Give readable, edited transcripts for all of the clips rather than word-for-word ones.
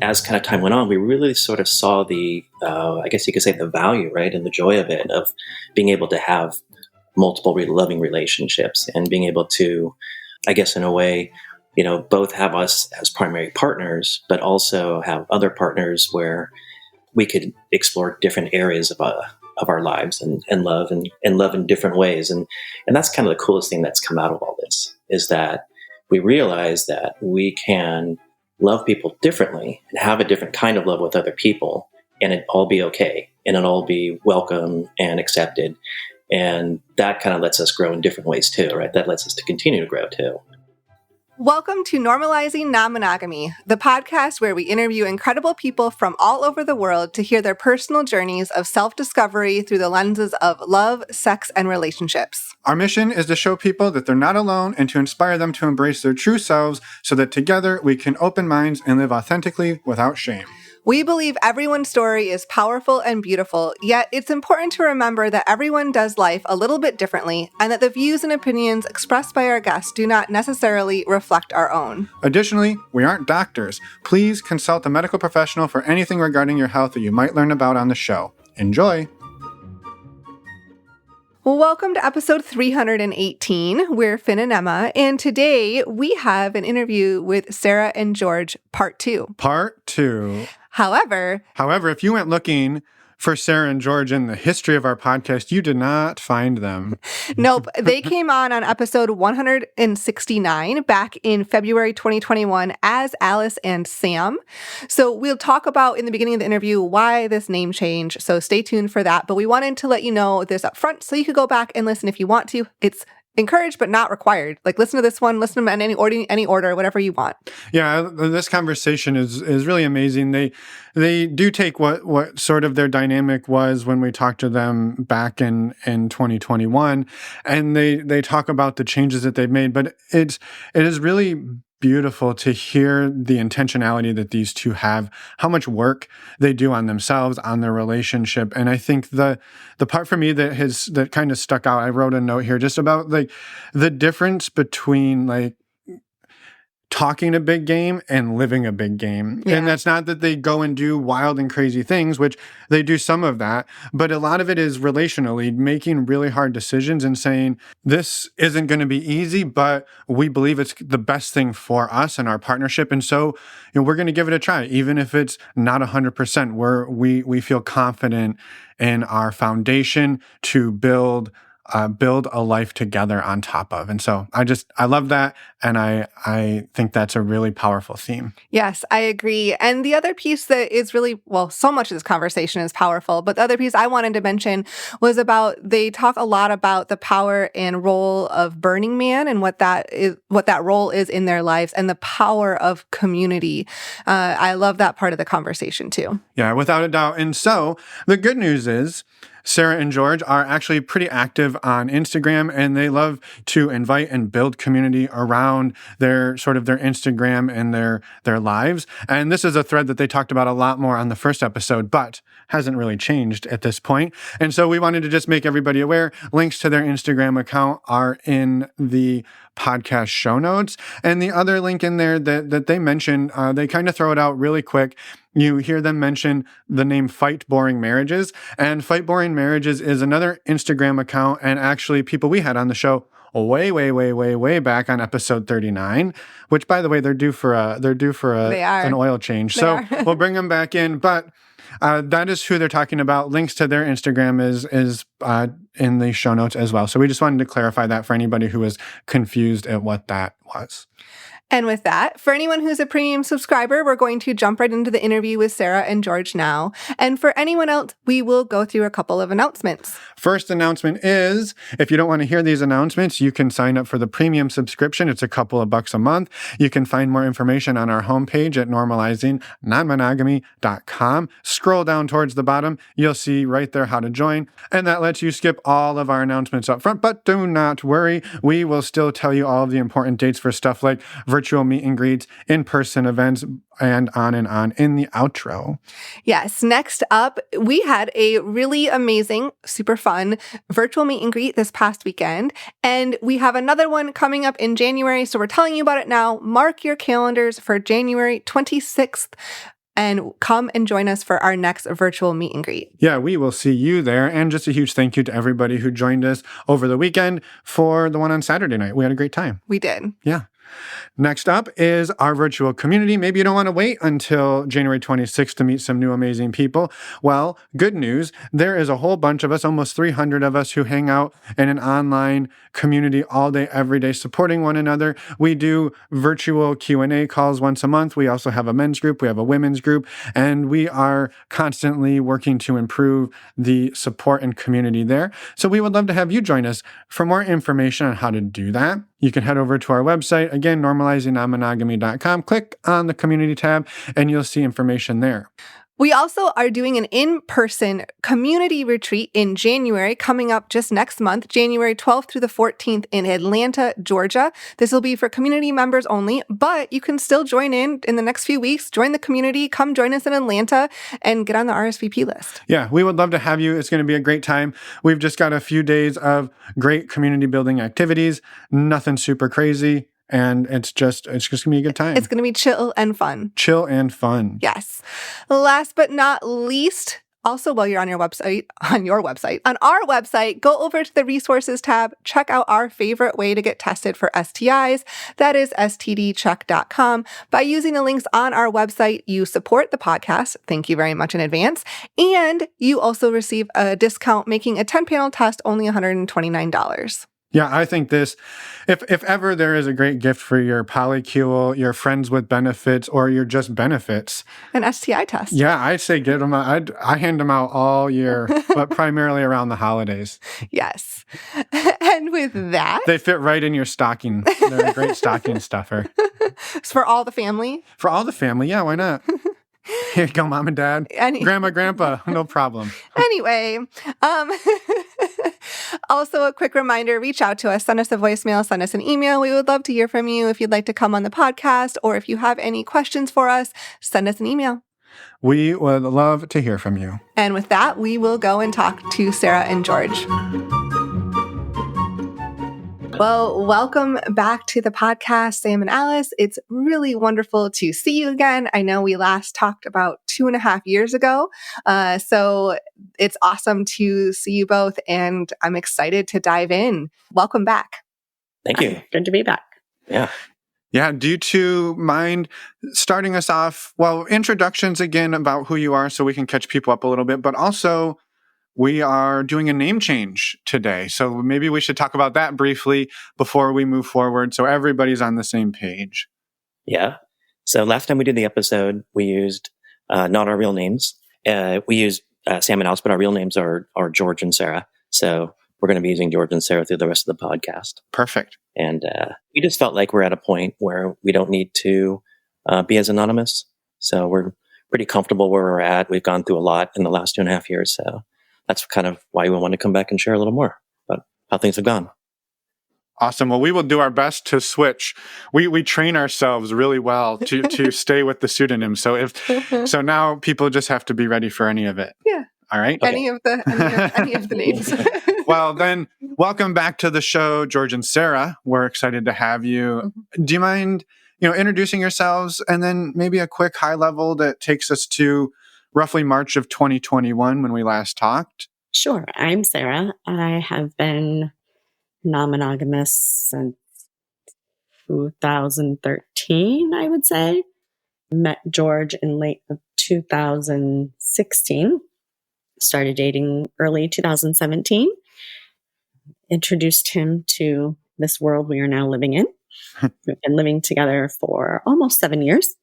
as kind of time went on, we really sort of saw I guess you could say the value, right, and the joy of it, of being able to have multiple loving relationships and being able to, I guess in a way, both have us as primary partners, but also have other partners where we could explore different areas of our lives and love and love in different ways. And that's kind of the coolest thing that's come out of all this, is that we realize that we can love people differently and have a different kind of love with other people, and it all be okay, and it all be welcome and accepted. And that kind of lets us grow in different ways too, right? That lets us to continue to grow too. Welcome to Normalizing Non-monogamy, the podcast where we interview incredible people from all over the world to hear their personal journeys of self-discovery through the lenses of love, sex, and relationships. Our mission is to show people that they're not alone and to inspire them to embrace their true selves so that together we can open minds and live authentically without shame. We believe everyone's story is powerful and beautiful, yet it's important to remember that everyone does life a little bit differently and that the views and opinions expressed by our guests do not necessarily reflect our own. Additionally, we aren't doctors. Please consult a medical professional for anything regarding your health that you might learn about on the show. Enjoy! Well, welcome to episode 318. We're Finn and Emma, and today we have an interview with Sarah and George, part 2. Part 2. However, if you went looking for Sarah and George in the history of our podcast, you did not find them. Nope. They came on episode 169 back in February 2021 as Alice and Sam. So we'll talk about in the beginning of the interview why this name change. So stay tuned for that. But we wanted to let you know this up front so you could go back and listen if you want to. It's encouraged but not required. Like, listen to this one, listen to them in any order, whatever you want. Yeah, this conversation is really amazing. They do take what sort of their dynamic was when we talked to them back in 2021, and they talk about the changes that they've made. But it is really beautiful to hear the intentionality that these two have, how much work they do on themselves, on their relationship. And I think the part for me that kind of stuck out, I wrote a note here just about like the difference between like talking a big game and living a big game. Yeah. And that's not that they go and do wild and crazy things, which they do some of that, but a lot of it is relationally making really hard decisions and saying, this isn't going to be easy, but we believe it's the best thing for us and our partnership. And so, we're going to give it a try, even if it's not 100%, we feel confident in our foundation to build a life together on top of. And so I love that. And I think that's a really powerful theme. Yes, I agree. And the other piece that is really, so much of this conversation is powerful, but the other piece I wanted to mention was they talk a lot about the power and role of Burning Man and what that role is in their lives and the power of community. I love that part of the conversation too. Yeah, without a doubt. And so the good news is, Sarah and George are actually pretty active on Instagram, and they love to invite and build community around their Instagram and their lives. And this is a thread that they talked about a lot more on the first episode, but hasn't really changed at this point. And so we wanted to just make everybody aware. Links to their Instagram account are in the podcast show notes. And the other link in there that they mentioned, they kind of throw it out really quick. You hear them mention the name Fight Boring Marriages. And Fight Boring Marriages is another Instagram account, and actually people we had on the show way back on episode 39, which, by the way, they're due for an oil change. So we'll bring them back in. But that is who they're talking about. Links to their Instagram is in the show notes as well. So we just wanted to clarify that for anybody who was confused at what that was. And with that, for anyone who's a premium subscriber, we're going to jump right into the interview with Sarah and George now. And for anyone else, we will go through a couple of announcements. First announcement is, if you don't want to hear these announcements, you can sign up for the premium subscription. It's a couple of bucks a month. You can find more information on our homepage at normalizingnonmonogamy.com. Scroll down towards the bottom. You'll see right there how to join. And that lets you skip all of our announcements up front. But do not worry. We will still tell you all of the important dates for stuff like virtual meet and greets, in-person events, and on in the outro. Yes. Next up, we had a really amazing, super fun virtual meet and greet this past weekend. And we have another one coming up in January. So we're telling you about it now. Mark your calendars for January 26th. and come and join us for our next virtual meet and greet. Yeah, we will see you there. And just a huge thank you to everybody who joined us over the weekend for the one on Saturday night. We had a great time. We did. Yeah. Next up is our virtual community. Maybe you don't want to wait until January 26th to meet some new amazing people. Well, good news. There is a whole bunch of us, almost 300 of us, who hang out in an online community all day, every day, supporting one another. We do virtual Q&A calls once a month. We also have a men's group. We have a women's group. And we are constantly working to improve the support and community there. So we would love to have you join us. For more information on how to do that, you can head over to our website, again, normalizingnonmonogamy.com. Click on the community tab, and you'll see information there. We also are doing an in-person community retreat in January, coming up just next month, January 12th through the 14th in Atlanta, Georgia. This will be for community members only, but you can still join in the next few weeks. Join the community, come join us in Atlanta, and get on the RSVP list. Yeah, we would love to have you. It's going to be a great time. We've just got a few days of great community building activities, nothing super crazy. And it's just going to be a good time. It's going to be chill and fun. Chill and fun. Yes. Last but not least, also while you're on our website, go over to the resources tab, check out our favorite way to get tested for STIs. That is stdcheck.com. By using the links on our website, you support the podcast. Thank you very much in advance. And you also receive a discount, making a 10-panel test only $129. Yeah, I think this, if ever there is a great gift for your polycule, your friends with benefits, or your just benefits. An STI test. Yeah, I'd say get them out. I hand them out all year, but primarily around the holidays. Yes. And with that. They fit right in your stocking. They're a great stocking stuffer. It's for all the family? For all the family, yeah, why not? Here you go, Mom and Dad. Grandma, Grandpa, no problem. Anyway, also a quick reminder, reach out to us, send us a voicemail, send us an email. We would love to hear from you if you'd like to come on the podcast, or if you have any questions for us, send us an email. We would love to hear from you. And with that, we will go and talk to Sarah and George. Well, welcome back to the podcast, Sam and Alice. It's really wonderful to see you again. I know we last talked about 2.5 years ago, so it's awesome to see you both, and I'm excited to dive in. Welcome back. Thank you. Good to be back. Yeah. Yeah, do you two mind starting us off? Well, introductions again about who you are so we can catch people up a little bit, but also we are doing a name change today. So maybe we should talk about that briefly before we move forward so everybody's on the same page. Yeah. So last time we did the episode, we used not our real names. We used Sam and Alice, but our real names are George and Sarah. So we're going to be using George and Sarah through the rest of the podcast. Perfect. And we just felt like we're at a point where we don't need to be as anonymous. So we're pretty comfortable where we're at. We've gone through a lot in the last 2.5 years. So that's kind of why we want to come back and share a little more about how things have gone. Awesome. Well, we will do our best to switch. We train ourselves really well to stay with the pseudonym. So so now people just have to be ready for any of it. Yeah. All right. Okay. Any of the names. Well, then welcome back to the show, George and Sarah. We're excited to have you. Mm-hmm. Do you mind, introducing yourselves, and then maybe a quick high level that takes us to roughly March of 2021 when we last talked? Sure. I'm Sarah. I have been non-monogamous since 2013, I would say. Met George in late of 2016. Started dating early 2017. Introduced him to this world we are now living in. We've been living together for almost 7 years.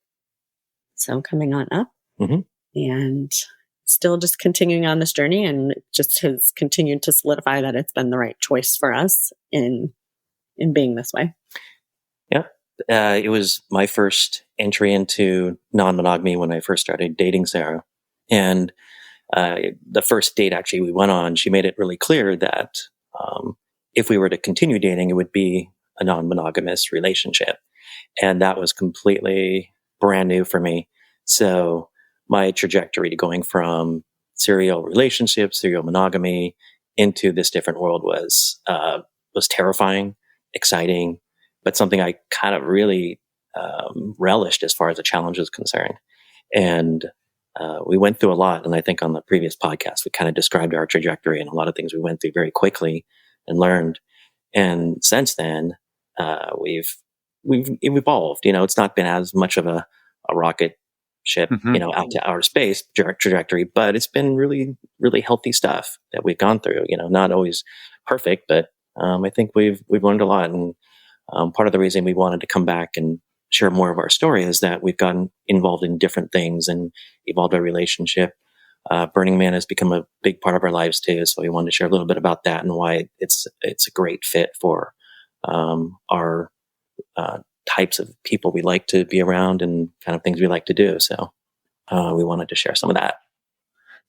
So coming on up. Mm-hmm. And still just continuing on this journey, and it just has continued to solidify that it's been the right choice for us in being this way. Yeah. It was my first entry into non-monogamy when I first started dating Sarah. And the first date actually we went on, she made it really clear that if we were to continue dating, it would be a non-monogamous relationship. And that was completely brand new for me. So my trajectory to going from serial relationships, serial monogamy into this different world was terrifying, exciting, but something I kind of really relished as far as the challenge is concerned. And we went through a lot. And I think on the previous podcast, we kind of described our trajectory and a lot of things we went through very quickly and learned. And since then, we've evolved. It's not been as much of a rocket ship, out to outer space trajectory, but it's been really, really healthy stuff that we've gone through. Not always perfect, but I think we've learned a lot. And part of the reason we wanted to come back and share more of our story is that we've gotten involved in different things and evolved our relationship. Burning Man has become a big part of our lives too. So we wanted to share a little bit about that and why it's a great fit for our types of people we like to be around and kind of things we like to do. So we wanted to share some of that.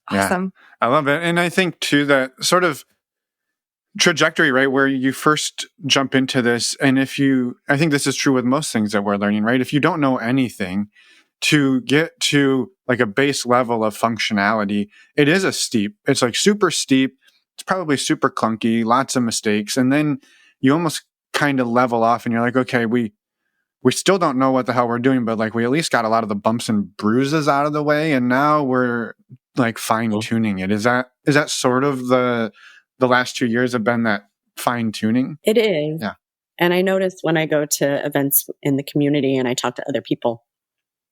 Awesome. Yeah, I love it. And I think too, that sort of trajectory, right, where you first jump into this, and I think this is true with most things that we're learning, right? If you don't know anything, to get to like a base level of functionality, it's like super steep. It's probably super clunky, lots of mistakes. And then you almost kind of level off and you're like, okay, we still don't know what the hell we're doing, but like we at least got a lot of the bumps and bruises out of the way. And now we're like fine tuning it. Is that sort of the last 2 years have been that fine tuning? It is. Yeah. And I noticed when I go to events in the community and I talk to other people,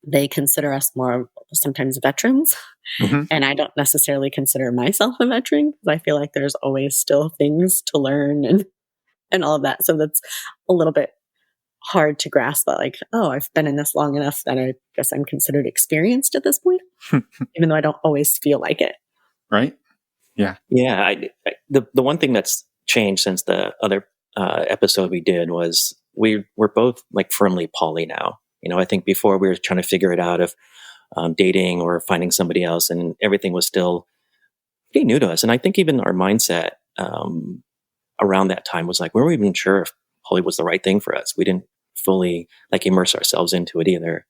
they consider us more sometimes veterans. And I don't necessarily consider myself a veteran because I feel like there's always still things to learn and all of that. So that's a little bit hard to grasp that, like, oh, I've been in this long enough that I guess I'm considered experienced at this point, even though I don't always feel like it. Right? Yeah. Yeah. The one thing that's changed since the other episode we did was we're both like firmly poly now. I think before we were trying to figure it out of dating or finding somebody else, and everything was still pretty new to us. And I think even our mindset around that time was like, we weren't even sure if poly was the right thing for us. We didn't fully like immerse ourselves into it either.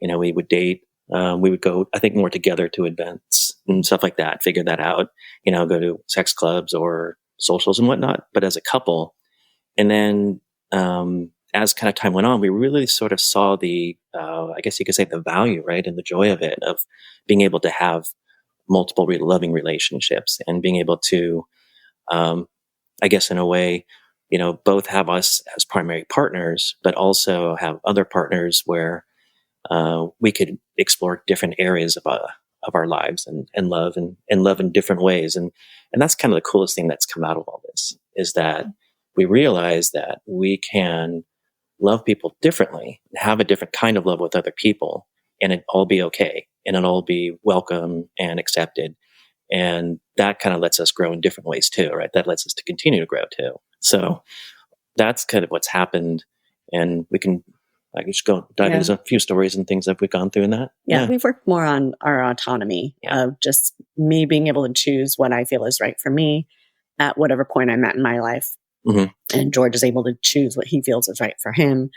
We would date. We would go, I think, more together to events and stuff like that, figure that out, go to sex clubs or socials and whatnot, but as a couple. And then as kind of time went on, we really sort of saw the, I guess you could say, the value, right, and the joy of it, of being able to have multiple loving relationships and being able to, I guess in a way, both have us as primary partners, but also have other partners where we could explore different areas of our lives and love in different ways. And that's kind of the coolest thing that's come out of all this, is that we realize that we can love people differently, have a different kind of love with other people, and it all be okay, and it all be welcome and accepted. And that kind of lets us grow in different ways too, right? That lets us to continue to grow too. So that's kind of what's happened. And we can, I can just go dive into a few stories and things that we've gone through in that. Yeah, we've worked more on our autonomy of just me being able to choose what I feel is right for me at whatever point I'm at in my life. And George is able to choose what he feels is right for him.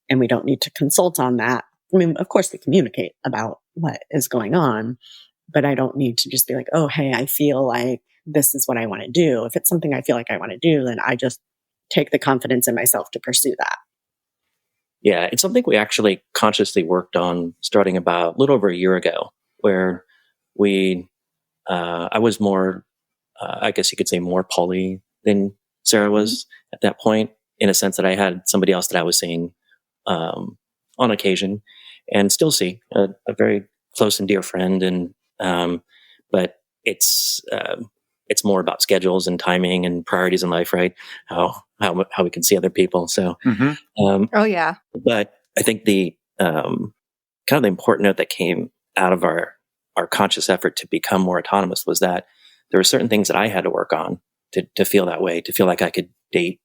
And we don't need to consult on that. I mean, of course, we communicate about what is going on, but I don't need to just be like, oh, hey, I feel like this is what I want to do. If it's something I feel like I want to do, then I just take the confidence in myself to pursue that. Yeah, it's something we actually consciously worked on starting about a little over a year ago, where I was more, I guess you could say, more poly than Sarah was at that point, in a sense that I had somebody else that I was seeing on occasion, and still see a very close and dear friend. And but it's more about schedules and timing and priorities in life, right? How we can see other people. So, oh yeah. But I think the kind of the important note that came out of our conscious effort to become more autonomous was that there were certain things that I had to work on to feel that way, to feel like I could date,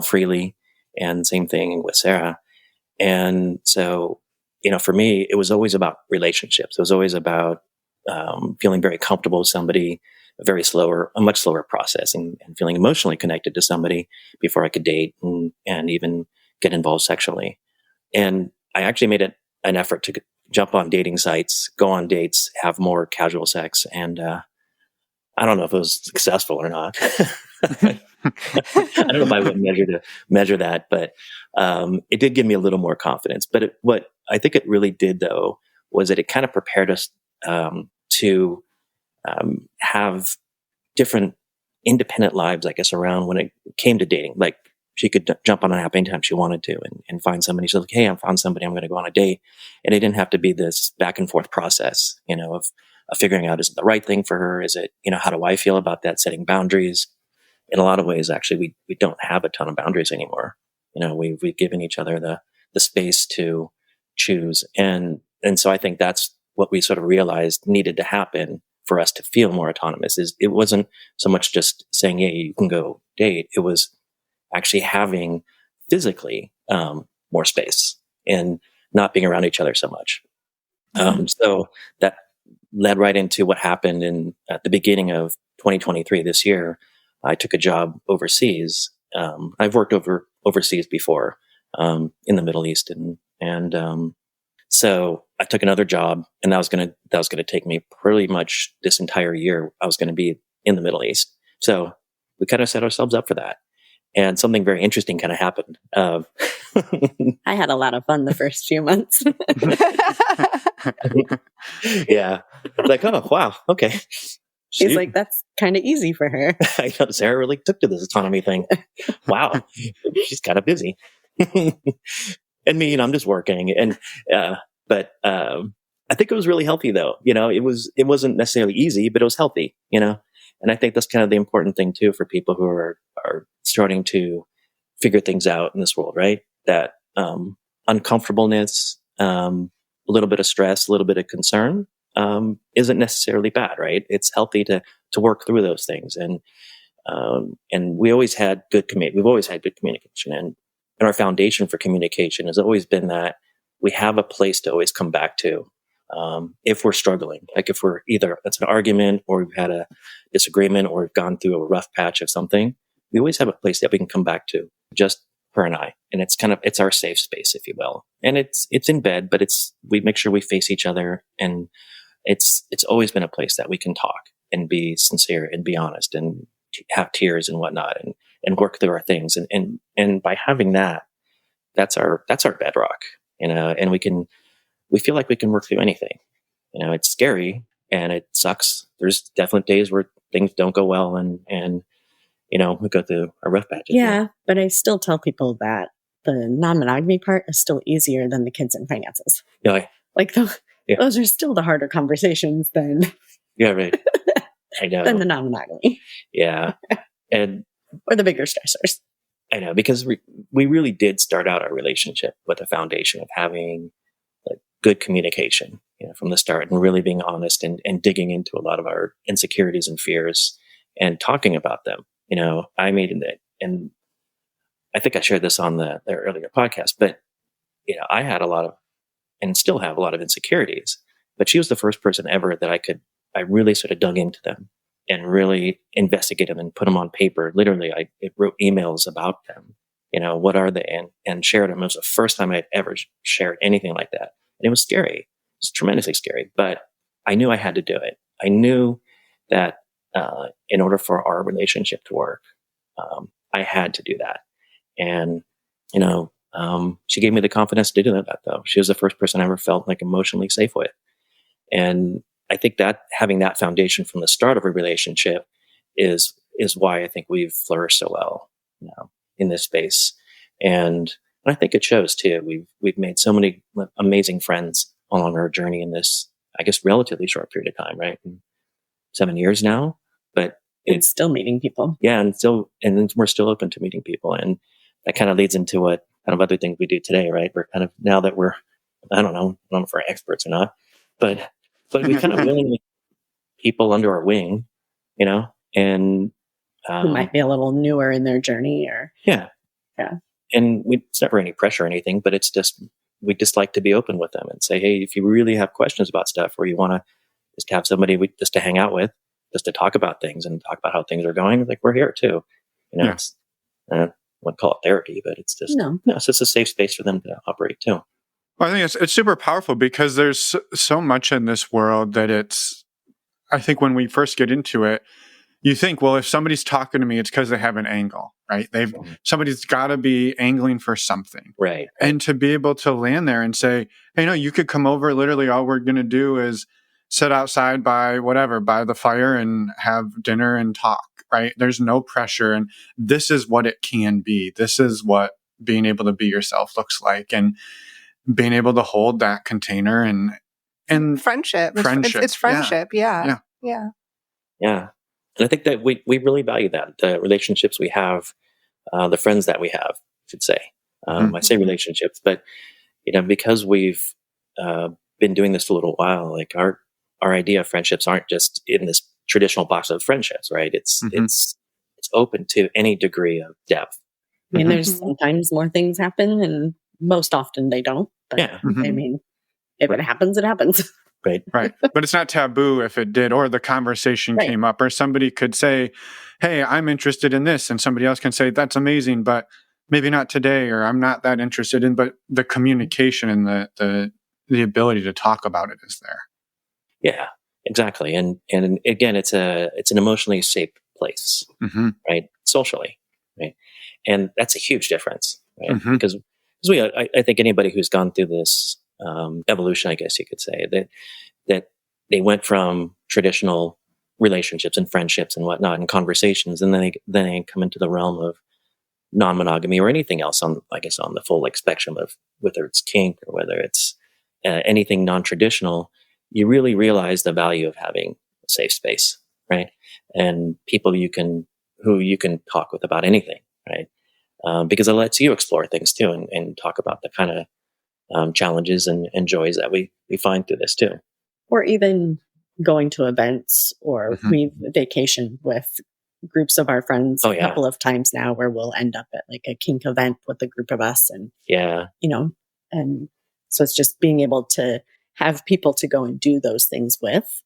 freely, and same thing with Sarah. And so, for me, it was always about relationships. It was always about feeling very comfortable with somebody, a much slower process, and feeling emotionally connected to somebody before I could date and even get involved sexually. And I actually made an effort to jump on dating sites, go on dates, have more casual sex. And I don't know if it was successful or not. I don't know if I would measure that, but it did give me a little more confidence. But what I think it really did, though, was that it kind of prepared us to have different independent lives, I guess, around when it came to dating. Like she could jump on an app anytime she wanted to and find somebody. She's like, hey, I found somebody, I'm going to go on a date. And it didn't have to be this back and forth process, of figuring out, is it the right thing for her? Is it, how do I feel about that? Setting boundaries. In a lot of ways, actually, we don't have a ton of boundaries anymore. We've given each other the space to choose. And so I think that's what we sort of realized needed to happen for us to feel more autonomous. Is it wasn't so much just saying, yeah, you can go date. It was actually having physically more space and not being around each other so much. So that led right into what happened at the beginning of 2023 this year. I took a job overseas. I've worked overseas before in the Middle East, and so I took another job, and that was gonna take me pretty much this entire year. I was going to be in the Middle East, so we kind of set ourselves up for that. And something very interesting kind of happened. I had a lot of fun the first few months. Yeah, like, oh wow, okay. He's like, that's kind of easy for her. I know Sarah really took to this autonomy thing. Wow, she's kind of busy. And me, I'm just working. But I think it was really healthy, though. It wasn't necessarily easy, but it was healthy. And I think that's kind of the important thing too for people who are starting to figure things out in this world, right? That uncomfortableness, a little bit of stress, a little bit of concern. Isn't necessarily bad, right? It's healthy to work through those things, and we always had good We've always had good communication, and our foundation for communication has always been that we have a place to always come back to if we're struggling. Like if we're either it's an argument, or we've had a disagreement, or we've gone through a rough patch of something, we always have a place that we can come back to, just her and I. And it's our safe space, if you will. And it's in bed, but we make sure we face each other, and it's always been a place that we can talk and be sincere and be honest and have tears and whatnot and work through our things. And by having that, that's our bedrock, and we feel like we can work through anything. It's scary and it sucks. There's definitely days where things don't go well and we go through a rough patch. Yeah, but I still tell people that the non-monogamy part is still easier than the kids and finances. Yeah. Those are still the harder conversations than yeah, right. I know. than the non-monogamy. Yeah. And or the bigger stressors. I know, because we really did start out our relationship with a foundation of having good communication, from the start, and really being honest and digging into a lot of our insecurities and fears and talking about them. I made it, and I think I shared this on the earlier podcast, but I had a lot of, and still have a lot of insecurities, but she was the first person ever that I really sort of dug into them and really investigated them and put them on paper. Literally, I wrote emails about them, what are they, and shared them. It was the first time I'd ever shared anything like that. And it was scary. It was tremendously scary, but I knew I had to do it. I knew that in order for our relationship to work, I had to do that. And, she gave me the confidence to do that, though. She was the first person I ever felt like emotionally safe with. And I think that having that foundation from the start of a relationship is why I think we've flourished so well, in this space. And I think it shows too. We've made so many amazing friends along our journey in this, I guess, relatively short period of time, right? 7 years now, but it's still meeting people. Yeah. And we're still open to meeting people. And that kind of leads into what kind of other things we do today, right? We're kind of, now that I don't know if we're experts or not, but we kind of willingly people under our wing, and who might be a little newer in their journey, or yeah. And it's never any pressure or anything, but it's just, we just like to be open with them and say, hey, if you really have questions about stuff, or you want to just have somebody just to hang out with, just to talk about things and talk about how things are going, like, we're here too. It's, I wouldn't call it therapy, but it's just, it's just a safe space for them to operate too. Well, I think it's super powerful, because there's so much in this world that I think when we first get into it, you think, well, if somebody's talking to me, it's because they have an angle. right? Somebody's got to be angling for something. Right. And to be able to land there and say, hey, no, you could come over. Literally, all we're going to do is sit outside by the fire and have dinner and talk, right? There's no pressure. And this is what it can be. This is what being able to be yourself looks like. And being able to hold that container and friendship. Friendship. It's friendship. Yeah. Yeah. And I think that we really value that, the relationships we have, the friends that we have, I should say. I say relationships, but because we've been doing this for a little while, like our idea of friendships aren't just in this traditional box of friendships, right? It's open to any degree of depth. I mean, there's sometimes more things happen, and most often they don't. But, Yeah. I mean, if it happens, it happens. Right. Right. But it's not taboo if it did, or the conversation came up, or somebody could say, hey, I'm interested in this. And somebody else can say, that's amazing, but maybe not today, or I'm not that interested in, but the communication and the ability to talk about it is there. Yeah, exactly. And again, it's an emotionally safe place, right? Socially, right? And that's a huge difference, right? Because I think anybody who's gone through this evolution, I guess you could say, that they went from traditional relationships and friendships and whatnot and conversations, and then they come into the realm of non-monogamy or anything else on the full spectrum of whether it's kink or whether it's anything non-traditional. You really realize the value of having a safe space, right? And people who you can talk with about anything, right? Because it lets you explore things too and talk about the kind of challenges and joys that we find through this too. Or even going to events, or we vacation with groups of our friends a couple of times now, where we'll end up at like a kink event with a group of us. And, and so it's just being able to have people to go and do those things with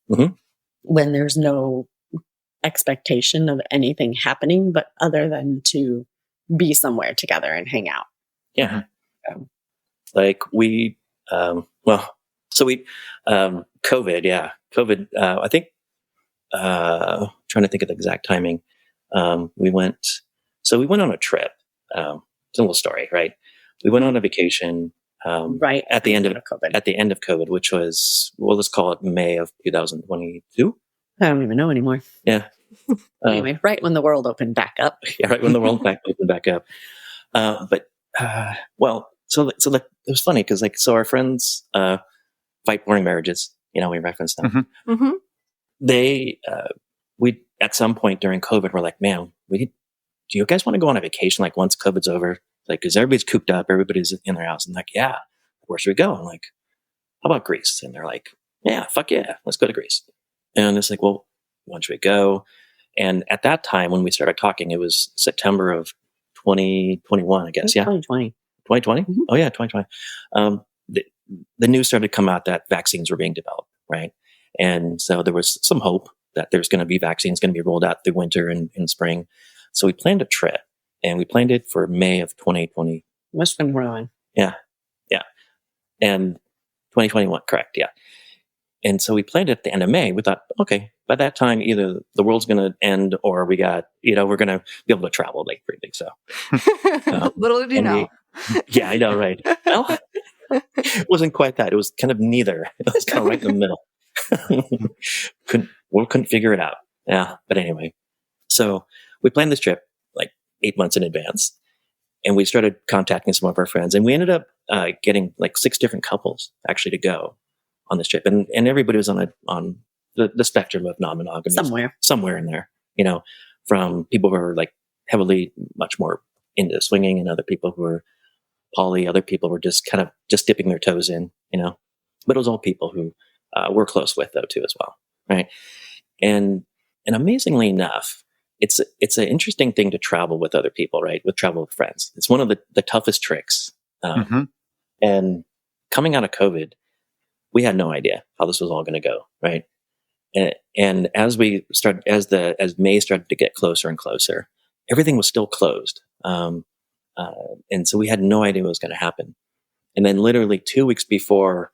when there's no expectation of anything happening, but other than to be somewhere together and hang out. Yeah. Like we, COVID, I think, trying to think of the exact timing. We went on a trip. It's a little story, right? We went on a vacation, right at the end of COVID, which was, let's call it May of 2022. I don't even know anymore. Yeah. Anyway, right when the world opened back up. Yeah, right when the world opened back up. So it was funny because our friends fight boring marriages. We referenced them. We at some point during COVID were like, man, do you guys want to go on a vacation once COVID's over? Because everybody's cooped up, everybody's in their house, and yeah, where should we go? I'm like, how about Greece? And they're like, yeah, fuck yeah, let's go to Greece. And it's like, well, when should we go? And at that time, when we started talking, it was September of 2021, I guess. 2020. 2020? Oh yeah, 2020. The news started to come out that vaccines were being developed, right? And so there was some hope that there's going to be vaccines going to be rolled out through winter and spring. So we planned a trip, and we planned it for May of 2020. Must have been wrong. Yeah. And 2021, correct, yeah. And so we planned it at the end of May. We thought, okay, by that time, either the world's going to end or we're going to be able to travel freely. So little did you know. Yeah, I know, right? Well, it wasn't quite that. It was kind of neither. It was kind of right in the middle. couldn't figure it out. Yeah, but anyway, so we planned this trip 8 months in advance, and we started contacting some of our friends, and we ended up getting 6 different couples actually to go on this trip, and everybody was on the spectrum of non-monogamy, somewhere in there. From people who were heavily much more into swinging, and other people who were poly. Other people were just kind of dipping their toes in. But it was all people who we're close with though too as well, right? And amazingly enough, it's an interesting thing to travel with other people, right? Travel with friends. It's one of the toughest tricks. And coming out of COVID, we had no idea how this was all going to go, right? And as May started to get closer and closer, everything was still closed. And so we had no idea what was going to happen. And then literally 2 weeks before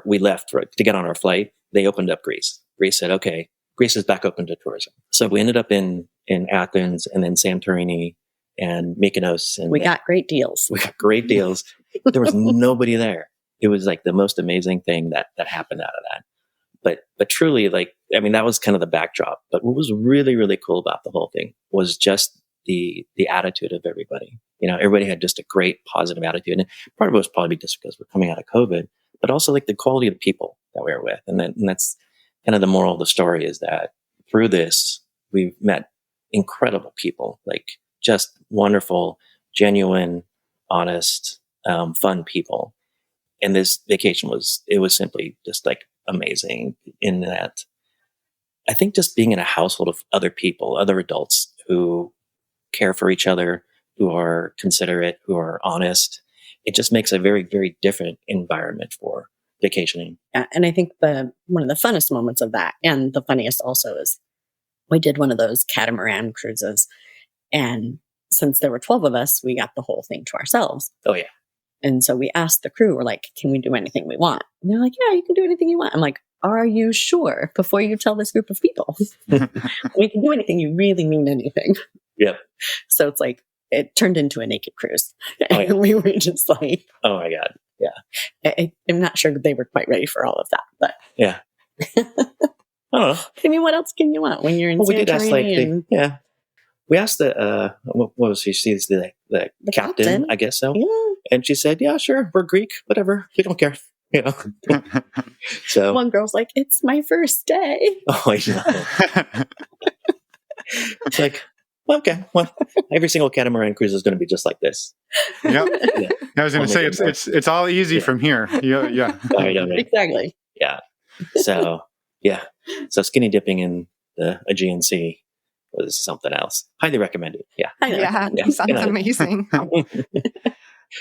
we left to get on our flight, they opened up Greece. Greece said, okay, Greece is back open to tourism. So we ended up in Athens and then Santorini and Mykonos. And we got great deals. We got great deals. There was nobody there. It was like the most amazing thing that happened out of that. But truly, like, I mean, that was kind of the backdrop. But what was really, really cool about the whole thing was just the attitude of everybody. You know, everybody had just a great positive attitude. And part of it was probably just because we're coming out of COVID, but also like the quality of the people that we were with. And that's kind of the moral of the story, is that through this, we've met incredible people, like just wonderful, genuine, honest, fun people. And this vacation was simply just like amazing in that I think just being in a household of other people, other adults who care for each other, who are considerate, who are honest, it just makes a very, very different environment for vacationing. Yeah, and I think one of the funnest moments of that, and the funniest also, is we did one of those catamaran cruises. And since there were 12 of us, we got the whole thing to ourselves. Oh, yeah. And so we asked the crew, we're like, can we do anything we want? And they're like, yeah, you can do anything you want. I'm like, are you sure? Before you tell this group of people, we can do anything. You really mean anything. Yep. So it's like, it turned into a naked cruise. Oh, yeah. And we were just like, oh my God. Yeah. I'm not sure they were quite ready for all of that, but yeah. I don't know. I mean, what else can you want when you're in Well, we did ask, like, Santorini? yeah. We asked what was she? She's the captain, I guess so. Yeah. And she said, yeah, sure. We're Greek, whatever. We don't care. You know? So One girl's like, it's my first day. oh, I know. It's like, well, okay. Well, every single catamaran cruise is going to be just like this. Yep. Yeah. I was going to say it's all easy from here. Yeah. I know, right? Exactly. Yeah. So yeah. So skinny dipping in the Aegean Sea was something else. Highly recommended. Yeah. I know. Yeah, Yeah. sounds amazing.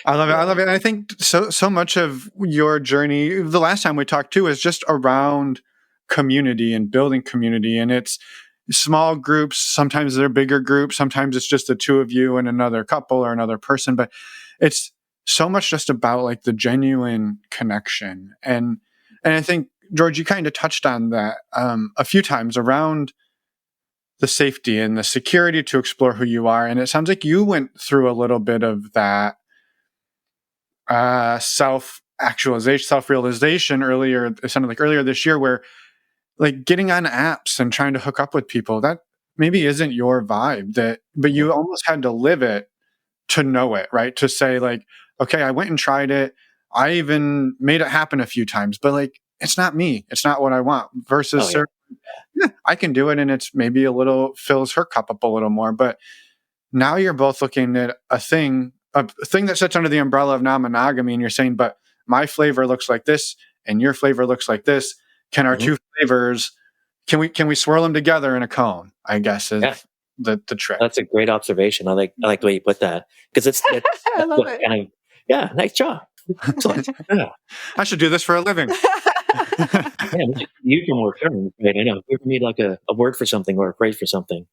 I love it. I love it. And I think so much of your journey, the last time we talked too, is just around community and building community. And it's small groups. Sometimes they're bigger groups. Sometimes it's just the two of you and another couple or another person. But it's so much just about like the genuine connection. And I think, George, you kind of touched on that a few times around the safety and the security to explore who you are. And it sounds like you went through a little bit of that self-actualization, self-realization earlier. It sounded like earlier this year, where like getting on apps and trying to hook up with people, that maybe isn't your vibe, but you almost had to live it to know it, right? To say like, okay, I went and tried it. I even made it happen a few times, but like, it's not me. It's not what I want versus yeah, I can do it. And it's maybe fills her cup up a little more, but now you're both looking at a thing that sits under the umbrella of non-monogamy, and you're saying, but my flavor looks like this and your flavor looks like this. Can our two flavors, can we swirl them together in a cone, I guess is the trick. That's a great observation. I like the way you put that, because it's I love it. Kind of, yeah, nice job. Excellent. Yeah. I should do this for a living. Yeah, use your more terms, right? I know. If you ever need like a word for something or a phrase for something,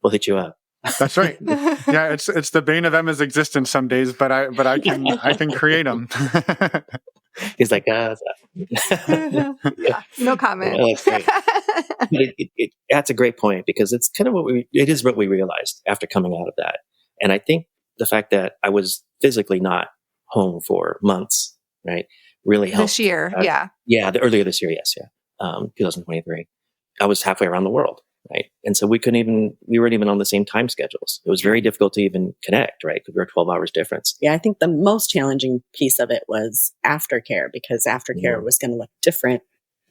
we'll hit you up. That's right. Yeah, it's the bane of Emma's existence some days, but I can create them. He's like, Yeah, no comment. Oh, that's great. But that's a great point, because it's kind of it is what we realized after coming out of that. And I think the fact that I was physically not home for months, right, really helped. This year, earlier this year, yes, 2023. I was halfway around the world, right, and so we weren't even on the same time schedules. It was very difficult to even connect, right, because we were 12 hours difference. Yeah, I think the most challenging piece of it was aftercare, because aftercare was going to look different.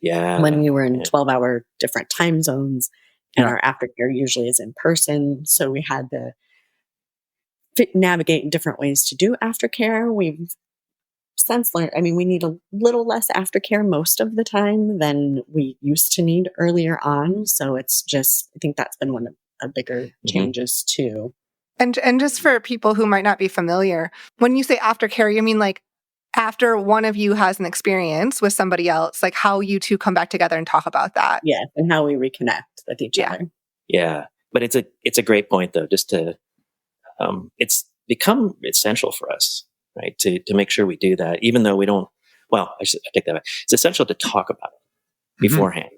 Yeah, when we were in 12-hour different time zones, and our aftercare usually is in person, so we had to navigate different ways to do aftercare. We've since learned, I mean, we need a little less aftercare most of the time than we used to need earlier on. So it's just, I think that's been one of the bigger changes too. And just for people who might not be familiar, when you say aftercare, you mean like after one of you has an experience with somebody else, like how you two come back together and talk about that. Yeah, and how we reconnect with each other. Yeah, but it's a great point though, just to it's become essential for us, right, to make sure we do that, even though we don't. Well, I take that back. It's essential to talk about it beforehand,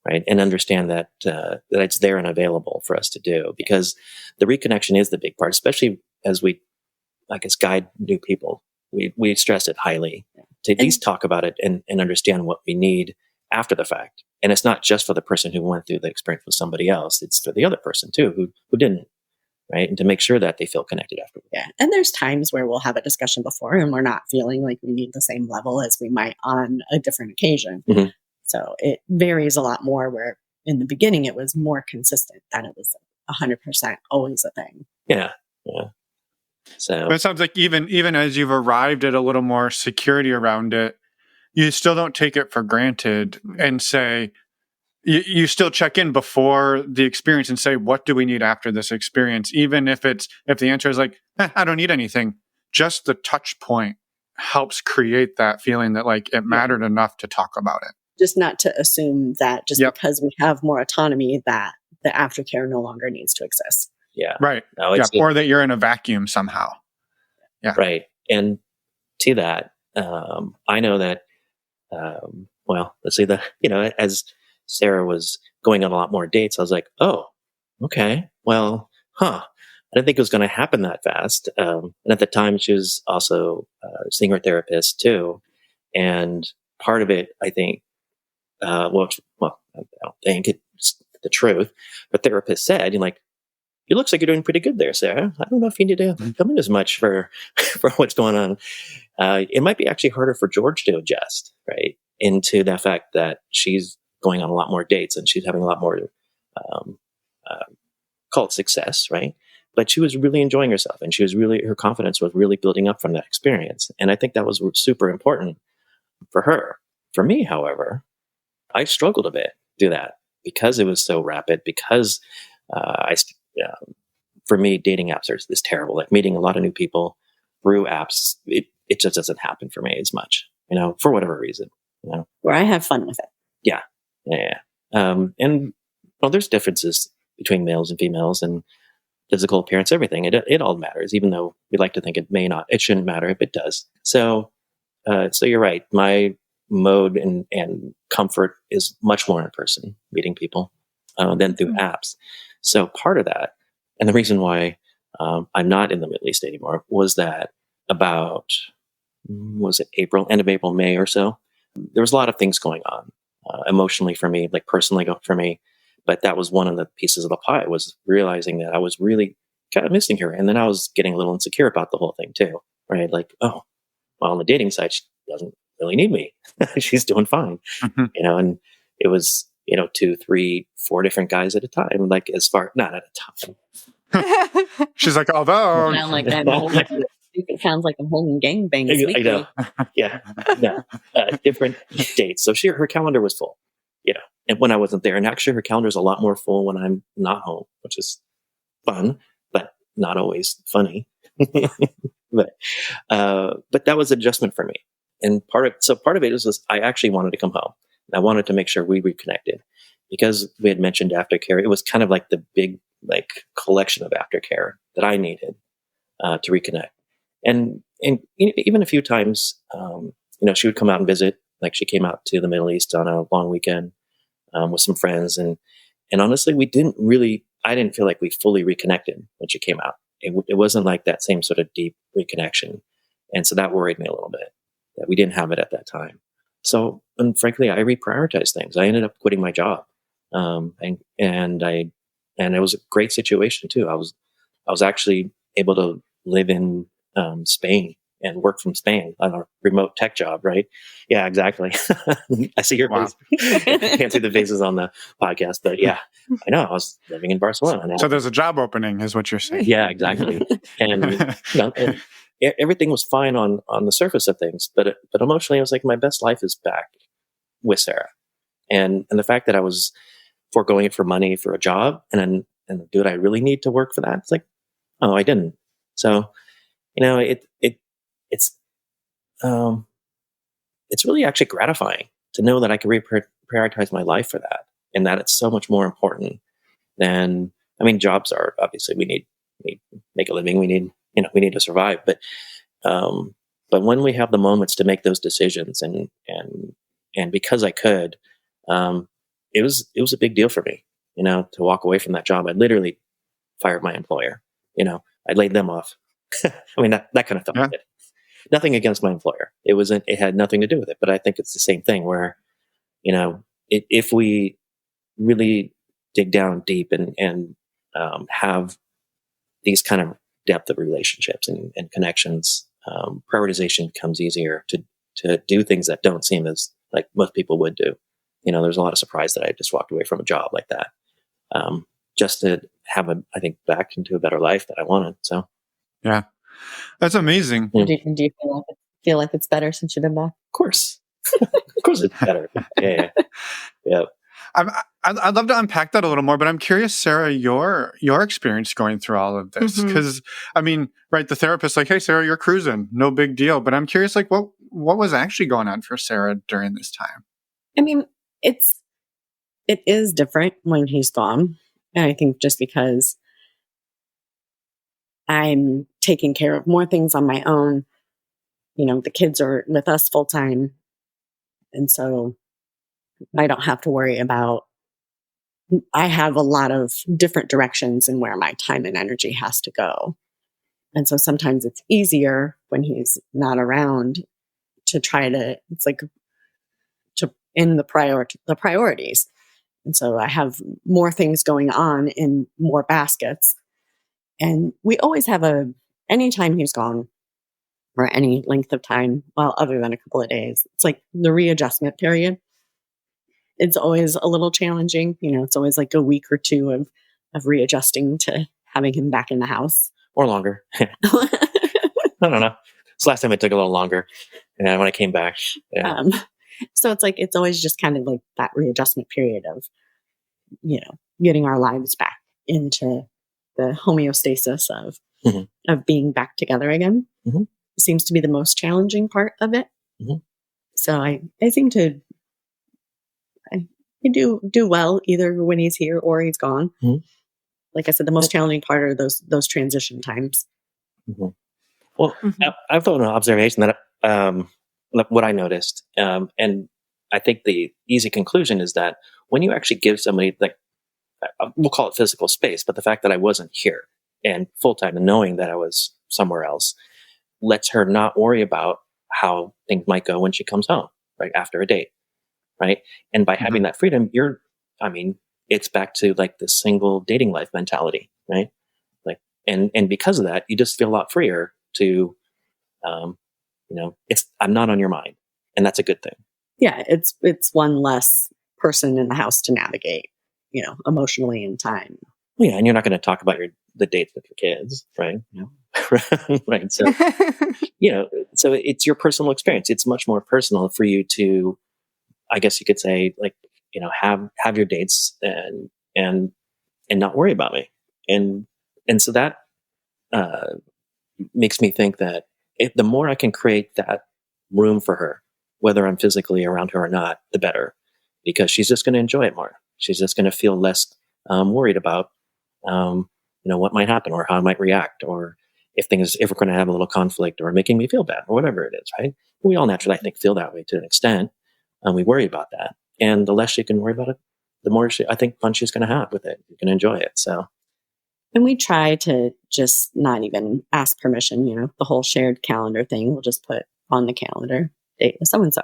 right? And understand that that it's there and available for us to do, because the reconnection is the big part, especially as we, I guess, guide new people. We stress it highly to at least talk about it and understand what we need after the fact. And it's not just for the person who went through the experience with somebody else; it's for the other person too who didn't, right? And to make sure that they feel connected afterwards. Yeah. And there's times where we'll have a discussion before and we're not feeling like we need the same level as we might on a different occasion. Mhm. So it varies a lot more, where in the beginning it was more consistent than it was 100% always a thing. Yeah, yeah. So But it sounds like even as you've arrived at a little more security around it, you still don't take it for granted and say, you still check in before the experience and say, what do we need after this experience? Even if the answer is like, I don't need anything, just the touch point helps create that feeling that like it mattered enough to talk about it. Just not to assume that just Yep. because we have more autonomy that the aftercare no longer needs to exist. yeah, Right. no, Yeah. it's Or that you're in a vacuum somehow. right. And to that, I know that. Well, let's see, as Sarah was going on a lot more dates, I was like, oh, okay, well, I didn't think it was going to happen that fast. And at the time, she was also seeing her therapist too, and part of it, I think, I don't think it's the truth. The therapist said, "You're like, it looks like you're doing pretty good there, Sarah. I don't know if you need to come in as much for for what's going on." It might be actually harder for George to adjust, right, into the fact that she's going on a lot more dates and she's having a lot more, um, call it success, right? But she was really enjoying herself, and her confidence was really building up from that experience. And I think that was super important for her. For me, however, I struggled a bit to do that because it was so rapid, because for me, dating apps is terrible. Like meeting a lot of new people through apps, it just doesn't happen for me as much, for whatever reason, Where I have fun with it. Yeah. And well, there's differences between males and females and physical appearance, everything. It all matters, even though we like to think it shouldn't matter, if it does. So you're right. My mode and comfort is much more in person, meeting people, than through apps. So part of that, and the reason why I'm not in the Middle East anymore, was that about, was it end of April, May or so, there was a lot of things going on emotionally for me, like personally for me. But that was one of the pieces of the pie, was realizing that I was really kind of missing her. And then I was getting a little insecure about the whole thing too, right? Like, oh, well, on the dating side, she doesn't really need me. She's doing fine, and it was, 2, 3, 4 different guys at a time, like not at a time. She's like, although It sounds like I'm holding gangbangs. I know. Yeah. No. Different dates. So her calendar was full, and when I wasn't there. And actually her calendar is a lot more full when I'm not home, which is fun, but not always funny. but that was an adjustment for me. And part of it was I actually wanted to come home. And I wanted to make sure we reconnected, because we had mentioned aftercare. It was kind of like the big, collection of aftercare that I needed to reconnect. And even a few times, she would come out and visit. Like she came out to the Middle East on a long weekend with some friends, and honestly, I didn't feel like we fully reconnected when she came out. It wasn't like that same sort of deep reconnection, and so that worried me a little bit that we didn't have it at that time. So, and frankly, I reprioritized things. I ended up quitting my job, and it was a great situation too. I was actually able to live in Spain and work from Spain on a remote tech job, right? Yeah, exactly. I see your face. Can't see the faces on the podcast, but yeah, I know. I was living in Barcelona. So there's a job opening, is what you're saying. Yeah, exactly. And, and everything was fine on the surface of things, but emotionally, I was like, my best life is back with Sarah, and the fact that I was foregoing it for money for a job, and do I really need to work for that? It's like, oh, I didn't. So, it's really actually gratifying to know that I can prioritize my life for that, and that it's so much more important than, jobs are obviously, we need make a living, we need to survive, but when we have the moments to make those decisions, and because I could, it was a big deal for me, to walk away from that job. I literally fired my employer. I laid them off. I mean, that kind of thought. Yeah. Nothing against my employer. It had nothing to do with it. But I think it's the same thing where, if we really dig down deep and have these kind of depth of relationships and connections, prioritization becomes easier to do things that don't seem as like most people would do. There's a lot of surprise that I just walked away from a job like that, just to have I think back into a better life that I wanted. So, yeah, that's amazing. Do you feel like it's better since you've been back? Of course, of course, it's better. Yeah. I'd love to unpack that a little more, but I'm curious, Sarah, your experience going through all of this, because I mean, right, the therapist's like, "Hey, Sarah, you're cruising, no big deal." But I'm curious, like, what was actually going on for Sarah during this time? I mean, it is different when he's gone, and I think just because I'm taking care of more things on my own, the kids are with us full time, and so I don't have to worry about. I have a lot of different directions in where my time and energy has to go. And so sometimes it's easier when he's not around to try to, it's like to in the priorities. And so I have more things going on in more baskets. And we always have anytime he's gone or any length of time, well, other than a couple of days, it's like the readjustment period. It's always a little challenging. It's always like a week or two of readjusting to having him back in the house. Or longer. I don't know. This last time it took a little longer when I came back. Yeah. So it's like, it's always just kind of like that readjustment period of, getting our lives back into the homeostasis of being back together again. Seems to be the most challenging part of it. So I seem to I do well either when he's here or he's gone. Like I said, the most challenging part are those transition times. Well, I've thought an observation that what I noticed, and I think the easy conclusion is that when you actually give somebody, like, we'll call it physical space, but the fact that I wasn't here and full time and knowing that I was somewhere else lets her not worry about how things might go when she comes home, right after a date. Right. And by having that freedom, it's back to like the single dating life mentality. Right. Like, and because of that, you just feel a lot freer to, I'm not on your mind, and that's a good thing. Yeah. It's one less person in the house to navigate, emotionally in time. Yeah. And you're not going to talk about the dates with your kids. Right. Right. So, so it's your personal experience. It's much more personal for you to, I guess you could say, like, have your dates and not worry about me. And so that makes me think that the more I can create that room for her, whether I'm physically around her or not, the better, because she's just going to enjoy it more. She's just going to feel less worried about, what might happen or how I might react, or if we're going to have a little conflict or making me feel bad or whatever it is, right? We all naturally, I think, feel that way to an extent. And we worry about that. And the less you can worry about it, the more I think fun she's going to have with it. You can enjoy it. So, and we try to just not even ask permission. The whole shared calendar thing. We'll just put on the calendar date with so and so,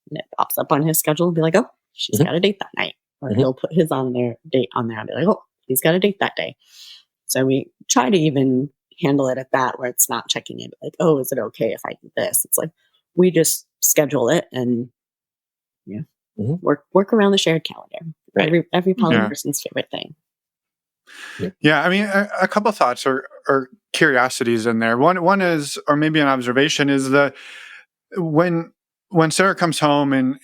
and it pops up on his schedule and be like, "Oh, she's got a date that night," or he'll put his date on there and be like, "Oh, he's got a date that day." So we try to even handle it at that, where it's not checking in like, "Oh, is it okay if I do this?" It's like we just schedule it and. Work around the shared calendar. Right. Every poly person's favorite thing. Yeah, I mean, a couple of thoughts or curiosities in there. One is, or maybe an observation, is that when Sarah comes home and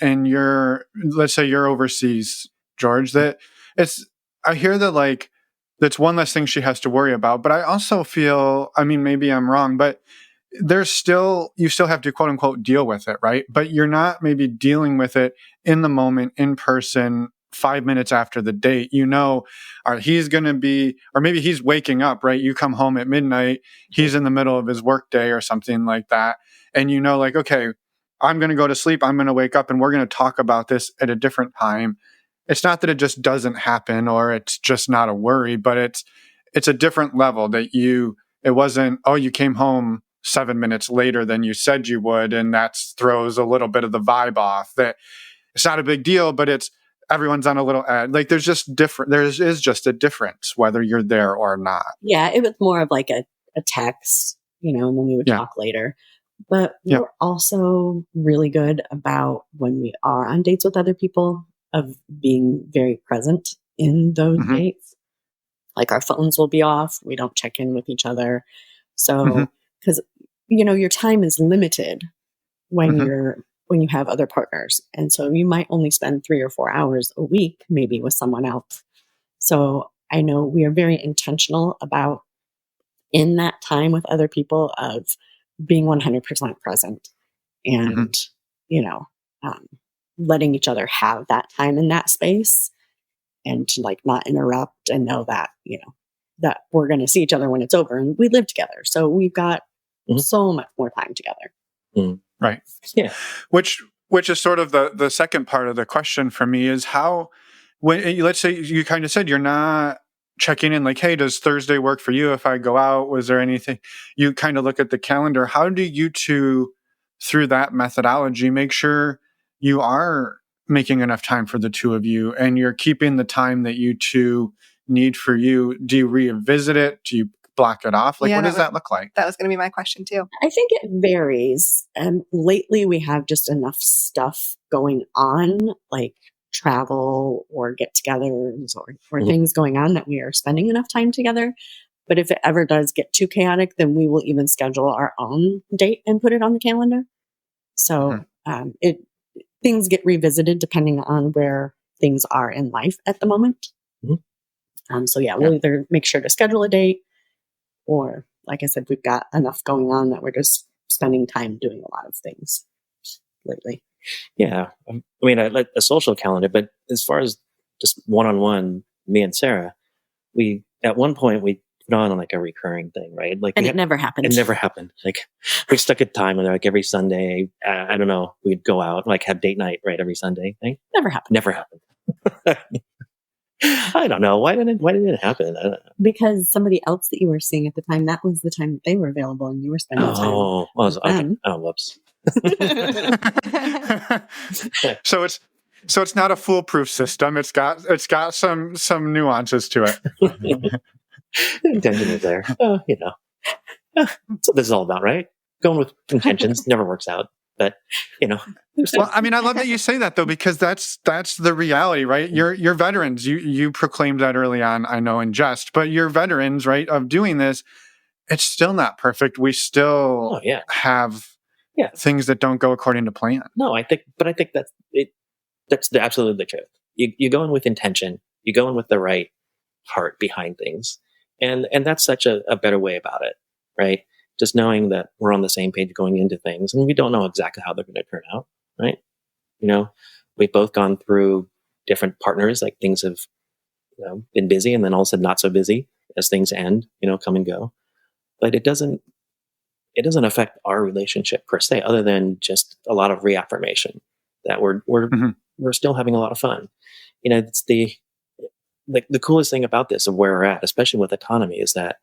let's say you're overseas, George, that I hear that like that's one less thing she has to worry about. But I also feel, I mean, maybe I'm wrong, but you still have to quote unquote deal with it, right? But you're not maybe dealing with it in the moment, in person, 5 minutes after the date. He's going to be, or maybe he's waking up, right? You come home at midnight, he's in the middle of his work day or something like that. And like, okay, I'm going to go to sleep, I'm going to wake up, and we're going to talk about this at a different time. it's not that it just doesn't happen or it's just not a worry, but it's a different level that it wasn't, oh, you came home 7 minutes later than you said you would, and that throws a little bit of the vibe off. That it's not a big deal, but everyone's on a little like there is just a difference whether you're there or not. Yeah, it was more of like a text, and then we would talk later. But we're also really good about when we are on dates with other people of being very present in those dates. Like our phones will be off. We don't check in with each other. So, because, your time is limited when when you have other partners. And so you might only spend 3 or 4 hours a week, maybe with someone else. So I know we are very intentional about in that time with other people of being 100% present and, letting each other have that time in that space and to like not interrupt and know that, that we're going to see each other when it's over and we live together. So we've got so much more time together. Right. Yeah. Which is sort of the second part of the question for me is how, when let's say you kind of said you're not checking in like, hey, does Thursday work for you if I go out? Was there anything? You kind of look at the calendar. How do you two, through that methodology, make sure you are making enough time for the two of you and you're keeping the time that you two need for you? Do you revisit it? Do you block it off? Like, what does that look like? That was going to be my question too. I think it varies. Lately we have just enough stuff going on, like travel or get-togethers or things going on that we are spending enough time together. But if it ever does get too chaotic, then we will even schedule our own date and put it on the calendar. So things get revisited depending on where things are in life at the moment. We'll either make sure to schedule a date or, like I said, we've got enough going on that we're just spending time doing a lot of things lately. Yeah. I mean, I like a social calendar, but as far as just one-on-one, me and Sarah, at one point we put on like a recurring thing, right? Like, and it never happened. It never happened. Like we stuck a time and like every Sunday, I don't know, we'd go out, like have date night, right? Every Sunday thing. Never happened. Never happened. I don't know. Why did it happen? I don't know. Because somebody else that you were seeing at the time, that was the time that they were available and you were spending time. Okay. Oh, whoops. So it's not a foolproof system. It's got some nuances to it. The intention is there. That's what this is all about, right? Going with intentions never works out. But well, I mean, I love that you say that though, because that's the reality, right? You're veterans. You proclaimed that early on, I know in jest, but you're veterans, right, of doing this. It's still not perfect. We still have things that don't go according to plan. No, I think that's it. That's absolutely the truth. You go in with intention. You go in with the right heart behind things, and that's such a better way about it, right? Just knowing that we're on the same page going into things, and we don't know exactly how they're going to turn out, right? We've both gone through different partners. Like things have, been busy, and then all of a sudden not so busy as things end, come and go. But it doesn't affect our relationship per se, other than just a lot of reaffirmation that we're still having a lot of fun. It's the coolest thing about this of where we're at, especially with autonomy, is that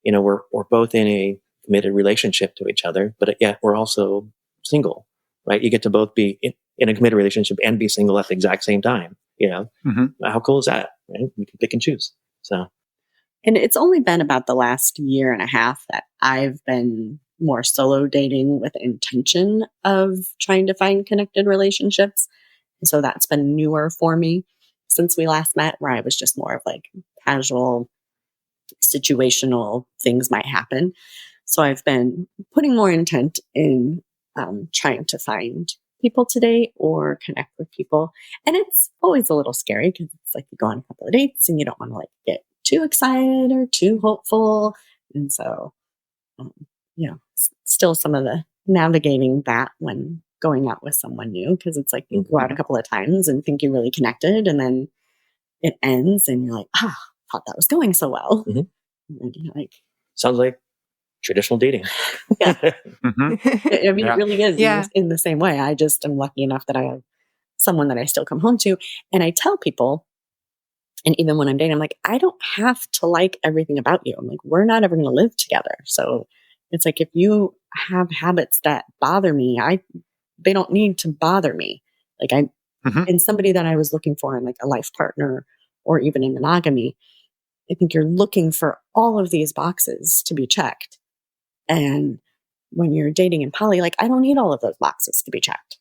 we're both in a committed relationship to each other, but yet we're also single, right? You get to both be in a committed relationship and be single at the exact same time. How cool is that? Right? You can pick and choose. So, and it's only been about the last year and a half that I've been more solo dating with intention of trying to find connected relationships. And so that's been newer for me since we last met, where I was just more of like casual, situational things might happen. So I've been putting more intent in trying to find people to date or connect with people. And it's always a little scary because it's like you go on a couple of dates and you don't want to like get too excited or too hopeful. And so, still some of the navigating that when going out with someone new, because it's like you go out a couple of times and think you're really connected and then it ends and you're like, thought that was going so well. And you're like, sounds like traditional dating. Yeah. I mean, it really is in the same way. I just am lucky enough that I have someone that I still come home to. And I tell people, and even when I'm dating, I'm like, I don't have to like everything about you. I'm like, we're not ever going to live together. So it's like, if you have habits that bother me, they don't need to bother me. Like in somebody that I was looking for in like a life partner or even in monogamy, I think you're looking for all of these boxes to be checked. And when you're dating in poly, like I don't need all of those boxes to be checked.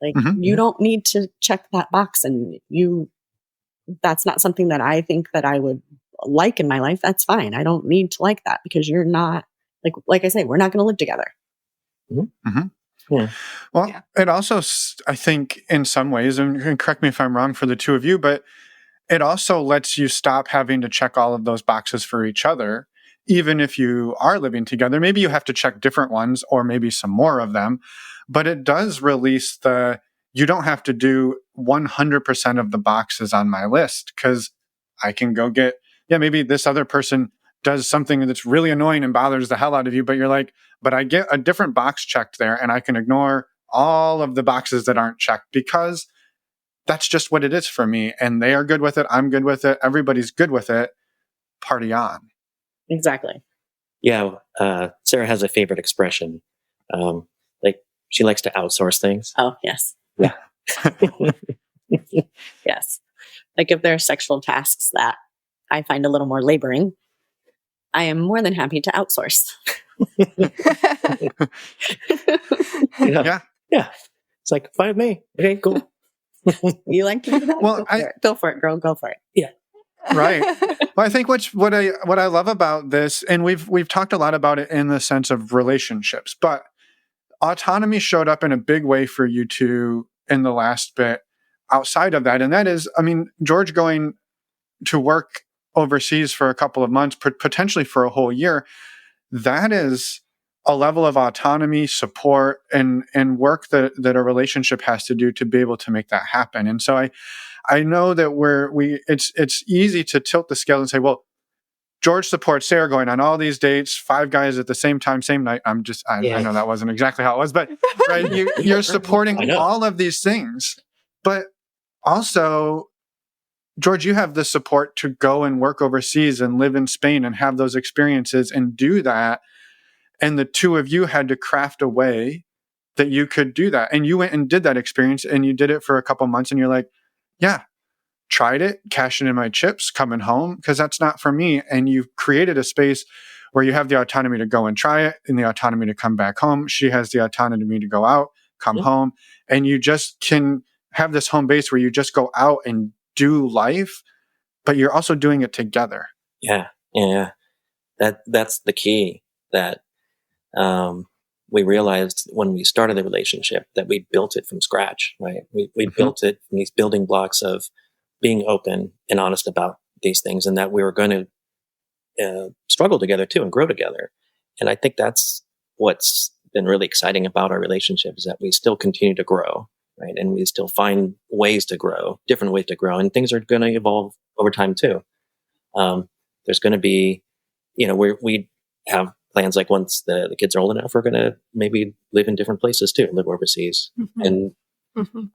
Like you don't need to check that box, and that's not something that I think that I would like in my life. That's fine. I don't need to like that, because you're not like I say, we're not going to live together. Yeah. Well, it also, I think in some ways, and correct me if I'm wrong for the two of you, but it also lets you stop having to check all of those boxes for each other. Even if you are living together, maybe you have to check different ones or maybe some more of them, but it does release you don't have to do 100% of the boxes on my list, because I can go get, maybe this other person does something that's really annoying and bothers the hell out of you, but you're like, but I get a different box checked there, and I can ignore all of the boxes that aren't checked, because that's just what it is for me. And they are good with it. I'm good with it. Everybody's good with it. Party on. Exactly. Yeah. Sarah has a favorite expression. Like she likes to outsource things. Oh, yes. Yeah. Yes. Like if there are sexual tasks that I find a little more laboring, I am more than happy to outsource. Yeah. It's like, fine with me. Okay, cool. You like to do that? Well, go for it, girl. Go for it. Yeah. Right. Well, I think what I love about this, and we've talked a lot about it in the sense of relationships, but autonomy showed up in a big way for you two in the last bit outside of that. And that is, I mean, George going to work overseas for a couple of months, potentially for a whole year, that is a level of autonomy, support, and work that a relationship has to do to be able to make that happen. And so I know that it's easy to tilt the scale and say, well, George supports Sarah going on all these dates, 5 guys at the same time, same night. I know that wasn't exactly how it was, but right, you're supporting all of these things. But also, George, you have the support to go and work overseas and live in Spain and have those experiences and do that. And the two of you had to craft a way that you could do that. And you went and did that experience, and you did it for a couple months, and you're like, yeah, tried it, cashing in my chips, coming home, because that's not for me. And you've created a space where you have the autonomy to go and try it and the autonomy to come back home. She has the autonomy to go out, come home, and you just can have this home base where you just go out and do life, but you're also doing it together. Yeah. That's the key that we realized when we started the relationship, that we built it from scratch, right? We built it from these building blocks of being open and honest about these things, and that we were going to struggle together too and grow together. And I think that's what's been really exciting about our relationship, is that we still continue to grow, right? And we still find ways to grow, different ways to grow, and things are going to evolve over time too. There's going to be, we have plans like once the kids are old enough, we're going to maybe live in different places too, live overseas. And who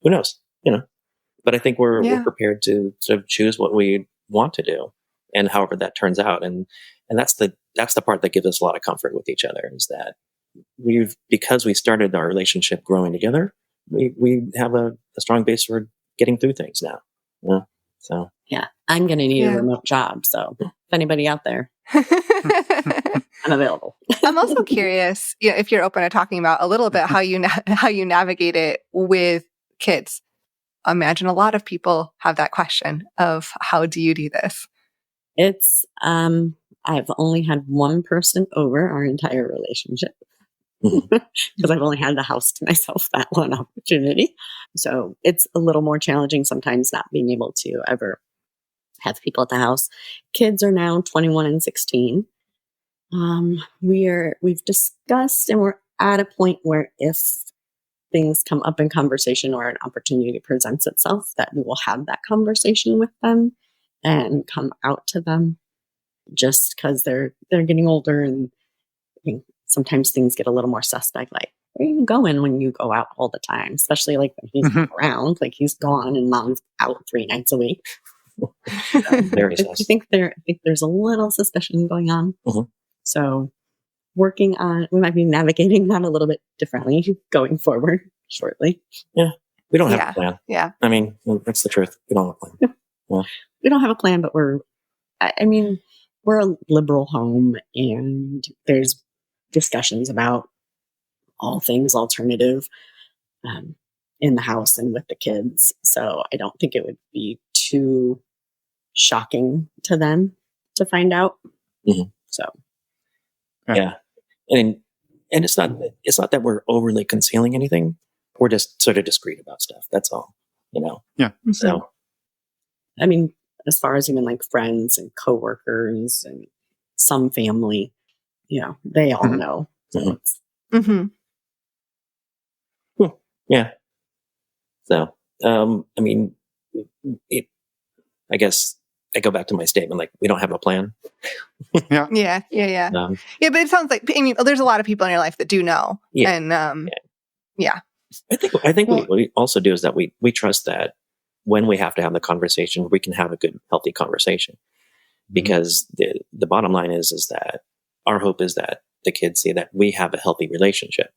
knows, but I think we're prepared to sort of choose what we want to do, and however that turns out. And that's the part that gives us a lot of comfort with each other, is that because we started our relationship growing together, we have a strong base for getting through things now. So yeah, I'm going to need a remote job. So if anybody out there, I'm available. I'm also curious, if you're open to talking about a little bit how you navigate it with kids. Imagine a lot of people have that question of, how do you do this? It's I've only had one person over our entire relationship, because I've only had the house to myself that one opportunity. So it's a little more challenging sometimes not being able to ever have people at the house. Kids are now 21 and 16. We've discussed, and we're at a point where if things come up in conversation or an opportunity presents itself, that we will have that conversation with them and come out to them, just because they're getting older, and I think sometimes things get a little more suspect. Like, where are you going when you go out all the time? Especially like when he's not around, like he's gone and mom's out 3 nights a week. Very I sus. think there's a little suspicion going on. Mhm. So we might be navigating that a little bit differently going forward shortly. Yeah. We don't have Yeah. a plan. Yeah. I mean, that's the truth. We don't have a plan. We don't have a plan, but we're a liberal home, and there's discussions about all things alternative in the house and with the kids. So I don't think it would be too shocking to them to find out. Mhm. So Yeah. And it's not that we're overly concealing anything. We're just sort of discreet about stuff. That's all, Yeah. So, I mean, as far as even like friends and coworkers and some family, they all know. So Mhm. it's yeah. So, I mean, I guess I go back to my statement, like, we don't have a plan. Yeah. Yeah. But it sounds like, there's a lot of people in your life that do know. Yeah. And yeah. I think what we also do is that we trust that when we have to have the conversation, we can have a good, healthy conversation. Because the bottom line is that our hope is that the kids see that we have a healthy relationship.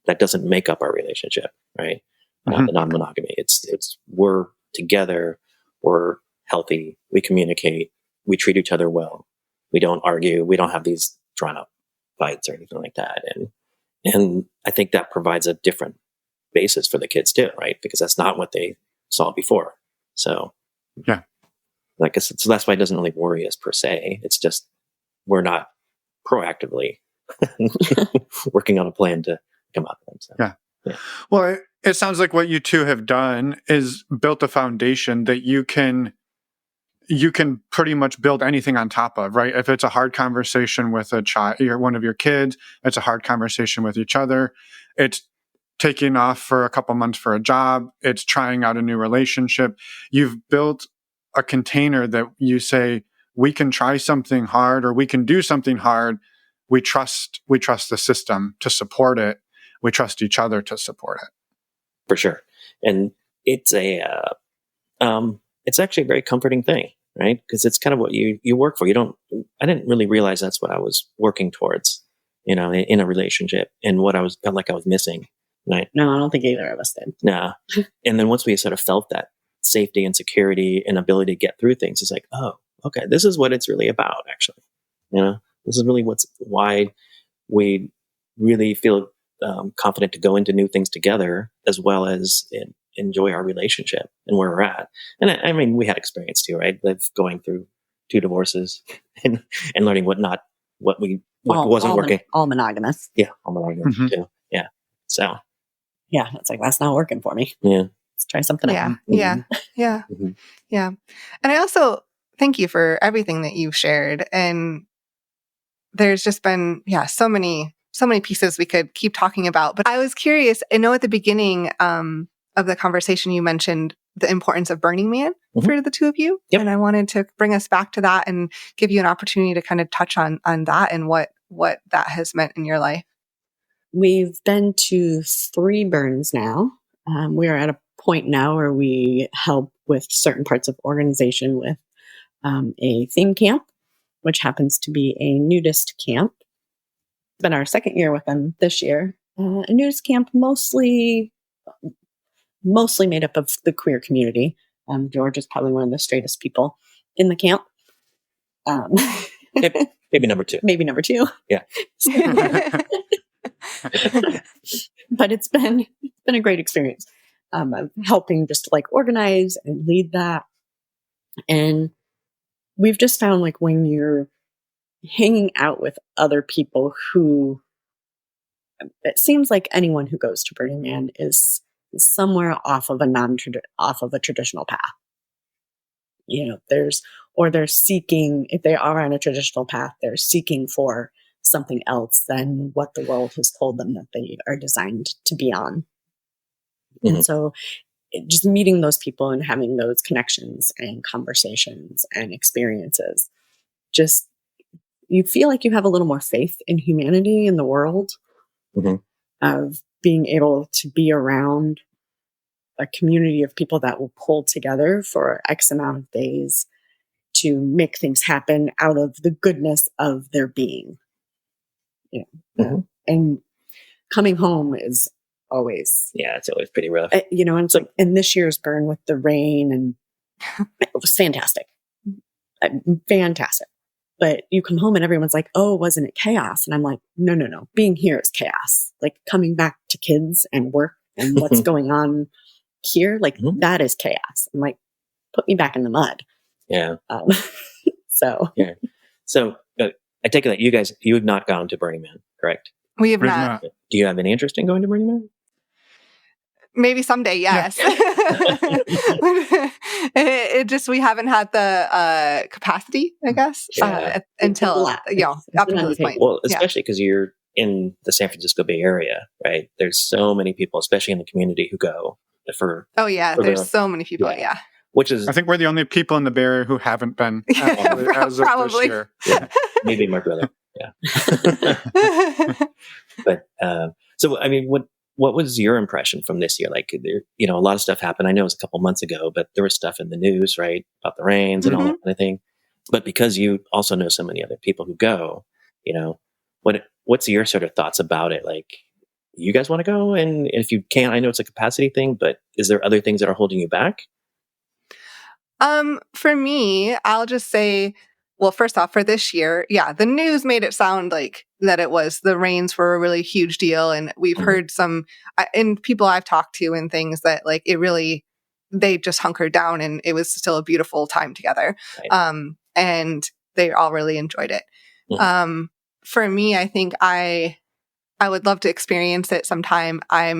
That doesn't make up our relationship, right? The non-monogamy. It's we're together, we're healthy, we communicate, we treat each other well, we don't argue, we don't have these drawn up fights or anything like that. And I think that provides a different basis for the kids too, right? Because that's not what they saw before. So yeah. Like I said, so that's why it doesn't really worry us per se. It's just we're not proactively working on a plan to come up with them. So, yeah. Well, it sounds like what you two have done is built a foundation that you can pretty much build anything on top of, right? If it's a hard conversation with a child, one of your kids, it's a hard conversation with each other. It's taking off for a couple months for a job. It's trying out a new relationship. You've built a container that you say, we can try something hard or we can do something hard. We trust the system to support it. We trust each other to support it. For sure. And it's it's actually a very comforting thing, right? Because it's kind of what you work for. I didn't really realize that's what I was working towards, in a relationship, and what felt like I was missing. Right? No, I don't think either of us did. Nah. And then once we sort of felt that safety and security and ability to get through things, it's like, oh, okay, this is what it's really about, actually. This is really why we really feel confident to go into new things together, as well as enjoy our relationship and where we're at. And I mean, we had experience too, right? Like going through 2 divorces and learning what wasn't working. All monogamous. Yeah, all monogamous too. Yeah. So. Yeah, it's like, that's not working for me. Yeah. Let's try something else. Yeah. And I also thank you for everything that you've shared. And there's just been, so many pieces we could keep talking about. But I was curious, I know at the beginning of the conversation, you mentioned the importance of Burning Man for the two of you. Yep. And I wanted to bring us back to that and give you an opportunity to kind of touch on that and what that has meant in your life. We've been to 3 burns now. We are at a point now where we help with certain parts of organization with a theme camp, which happens to be a nudist camp. It's been our 2nd year with them this year. A nudist camp mostly made up of the queer community. George is probably one of the straightest people in the camp. Maybe number 2. Maybe number 2. Yeah. But it's been a great experience. Of helping just to like organize and lead that. And we've just found, like, when you're hanging out with other people who, it seems like anyone who goes to Burning Man is somewhere off of a traditional path. They're seeking, if they are on a traditional path, they're seeking for something else than what the world has told them that they are designed to be on. And so just meeting those people and having those connections and conversations and experiences just you feel like you have a little more faith in humanity, in the world, of being able to be around a community of people that will pull together for X amount of days to make things happen out of the goodness of their being. And coming home is always, it's always pretty rough. and it's like, and this year's burn with the rain, and it was fantastic. Fantastic. But you come home and everyone's like, oh, wasn't it chaos? And I'm like, no. Being here is chaos. Like coming back to kids and work and what's going on here, like that is chaos. I'm like, put me back in the mud. Yeah. So. Yeah. So I take it that you have not gone to Burning Man, correct? We have not. Do you have any interest in going to Burning Man? Maybe someday, yes. It just, we haven't had the capacity, I guess, until up until this point. Well, especially because you're in the San Francisco Bay Area, right? There's so many people, especially in the community, who go for. Oh yeah, there's so many people. Yeah. Which is, I think we're the only people in the Bay Area who haven't been as of this year. Yeah, maybe my brother. Yeah. But so, I mean, what was your impression from this year? Like, there, a lot of stuff happened. I know it was a couple months ago, but there was stuff in the news, right, about the rains and all that kind of thing. But because you also know so many other people who go, what's your sort of thoughts about it? Like, you guys want to go? And if you can't, I know it's a capacity thing, but is there other things that are holding you back? For me, I'll just say, well, first off, for this year, the news made it sound like that the rains were a really huge deal. And we've heard and people I've talked to and things that like they just hunkered down and it was still a beautiful time together. Right. And they all really enjoyed it. For me, I think I would love to experience it sometime. I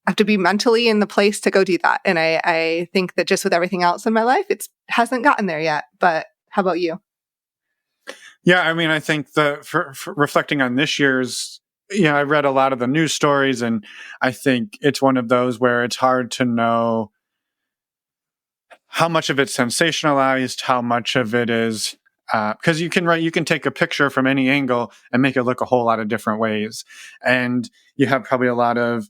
have to be mentally in the place to go do that. And I think that just with everything else in my life, it hasn't gotten there yet. But how about you? Yeah, I mean, I think for reflecting on this year's, I read a lot of the news stories, and I think it's one of those where it's hard to know how much of it's sensationalized, how much of it is, because you can take a picture from any angle and make it look a whole lot of different ways. And you have probably a lot of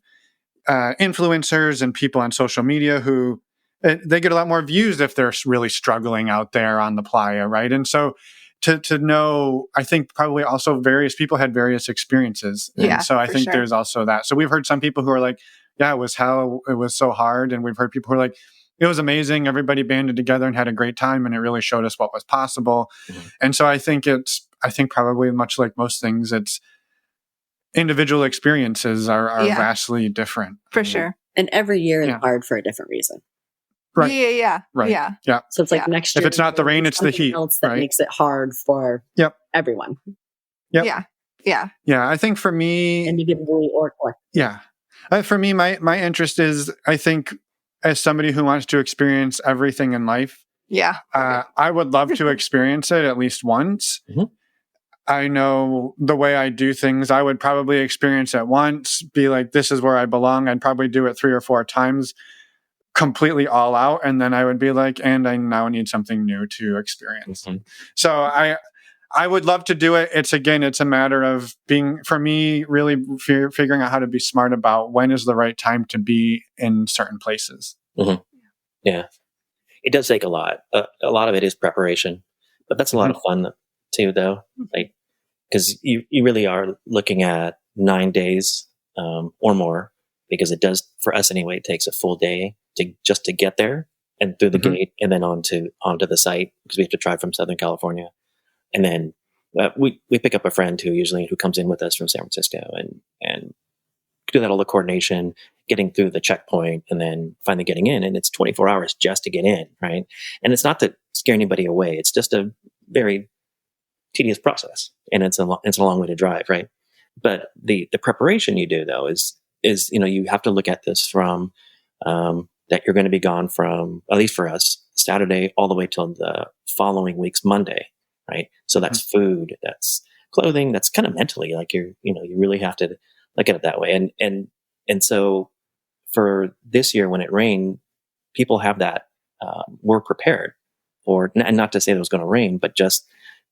influencers and people on social media who they get a lot more views if they're really struggling out there on the playa, right? And so to know, I think probably also various people had various experiences. And so I think there's also that. So we've heard some people who are like, yeah, it was hell, it was so hard. And we've heard people who are like, it was amazing. Everybody banded together and had a great time, and it really showed us what was possible. And so I think probably much like most things, it's individual experiences are vastly different. For sure. And every year is hard for a different reason. Right. Yeah. Right. Yeah. So it's like next year. If it's not the rain, it's the heat. Else that makes it hard for everyone. Yep. Yeah. I think for me, individually or collectively. Yeah. For me, my interest is, I think, as somebody who wants to experience everything in life. Yeah. I would love to experience it at least once. I know the way I do things, I would probably experience it once, be like, this is where I belong. I'd probably do it 3 or 4 times, completely all out. And then I would be like, and I now need something new to experience. So I would love to do it. It's a matter of for me, really figuring out how to be smart about when is the right time to be in certain places. Yeah. It does take a lot. A lot of it is preparation, but that's a lot of fun too, though. Like, because you really are looking at 9 days or more, because it does, for us anyway, it takes a full day to get there and through the gate and then onto the site, because we have to drive from Southern California. And then we pick up a friend who comes in with us from San Francisco and do that all the coordination, getting through the checkpoint, and then finally getting in. And it's 24 hours just to get in, right? And it's not to scare anybody away. It's just a very tedious process, and it's a long way to drive, right? But the preparation you do, though, is you have to look at this from that you're going to be gone from, at least for us, Saturday all the way till the following week's Monday, right? So that's food, that's clothing, that's kind of mentally like you really have to look at it that way. And so for this year, when it rained, people have that were prepared for, and not to say that it was going to rain, but just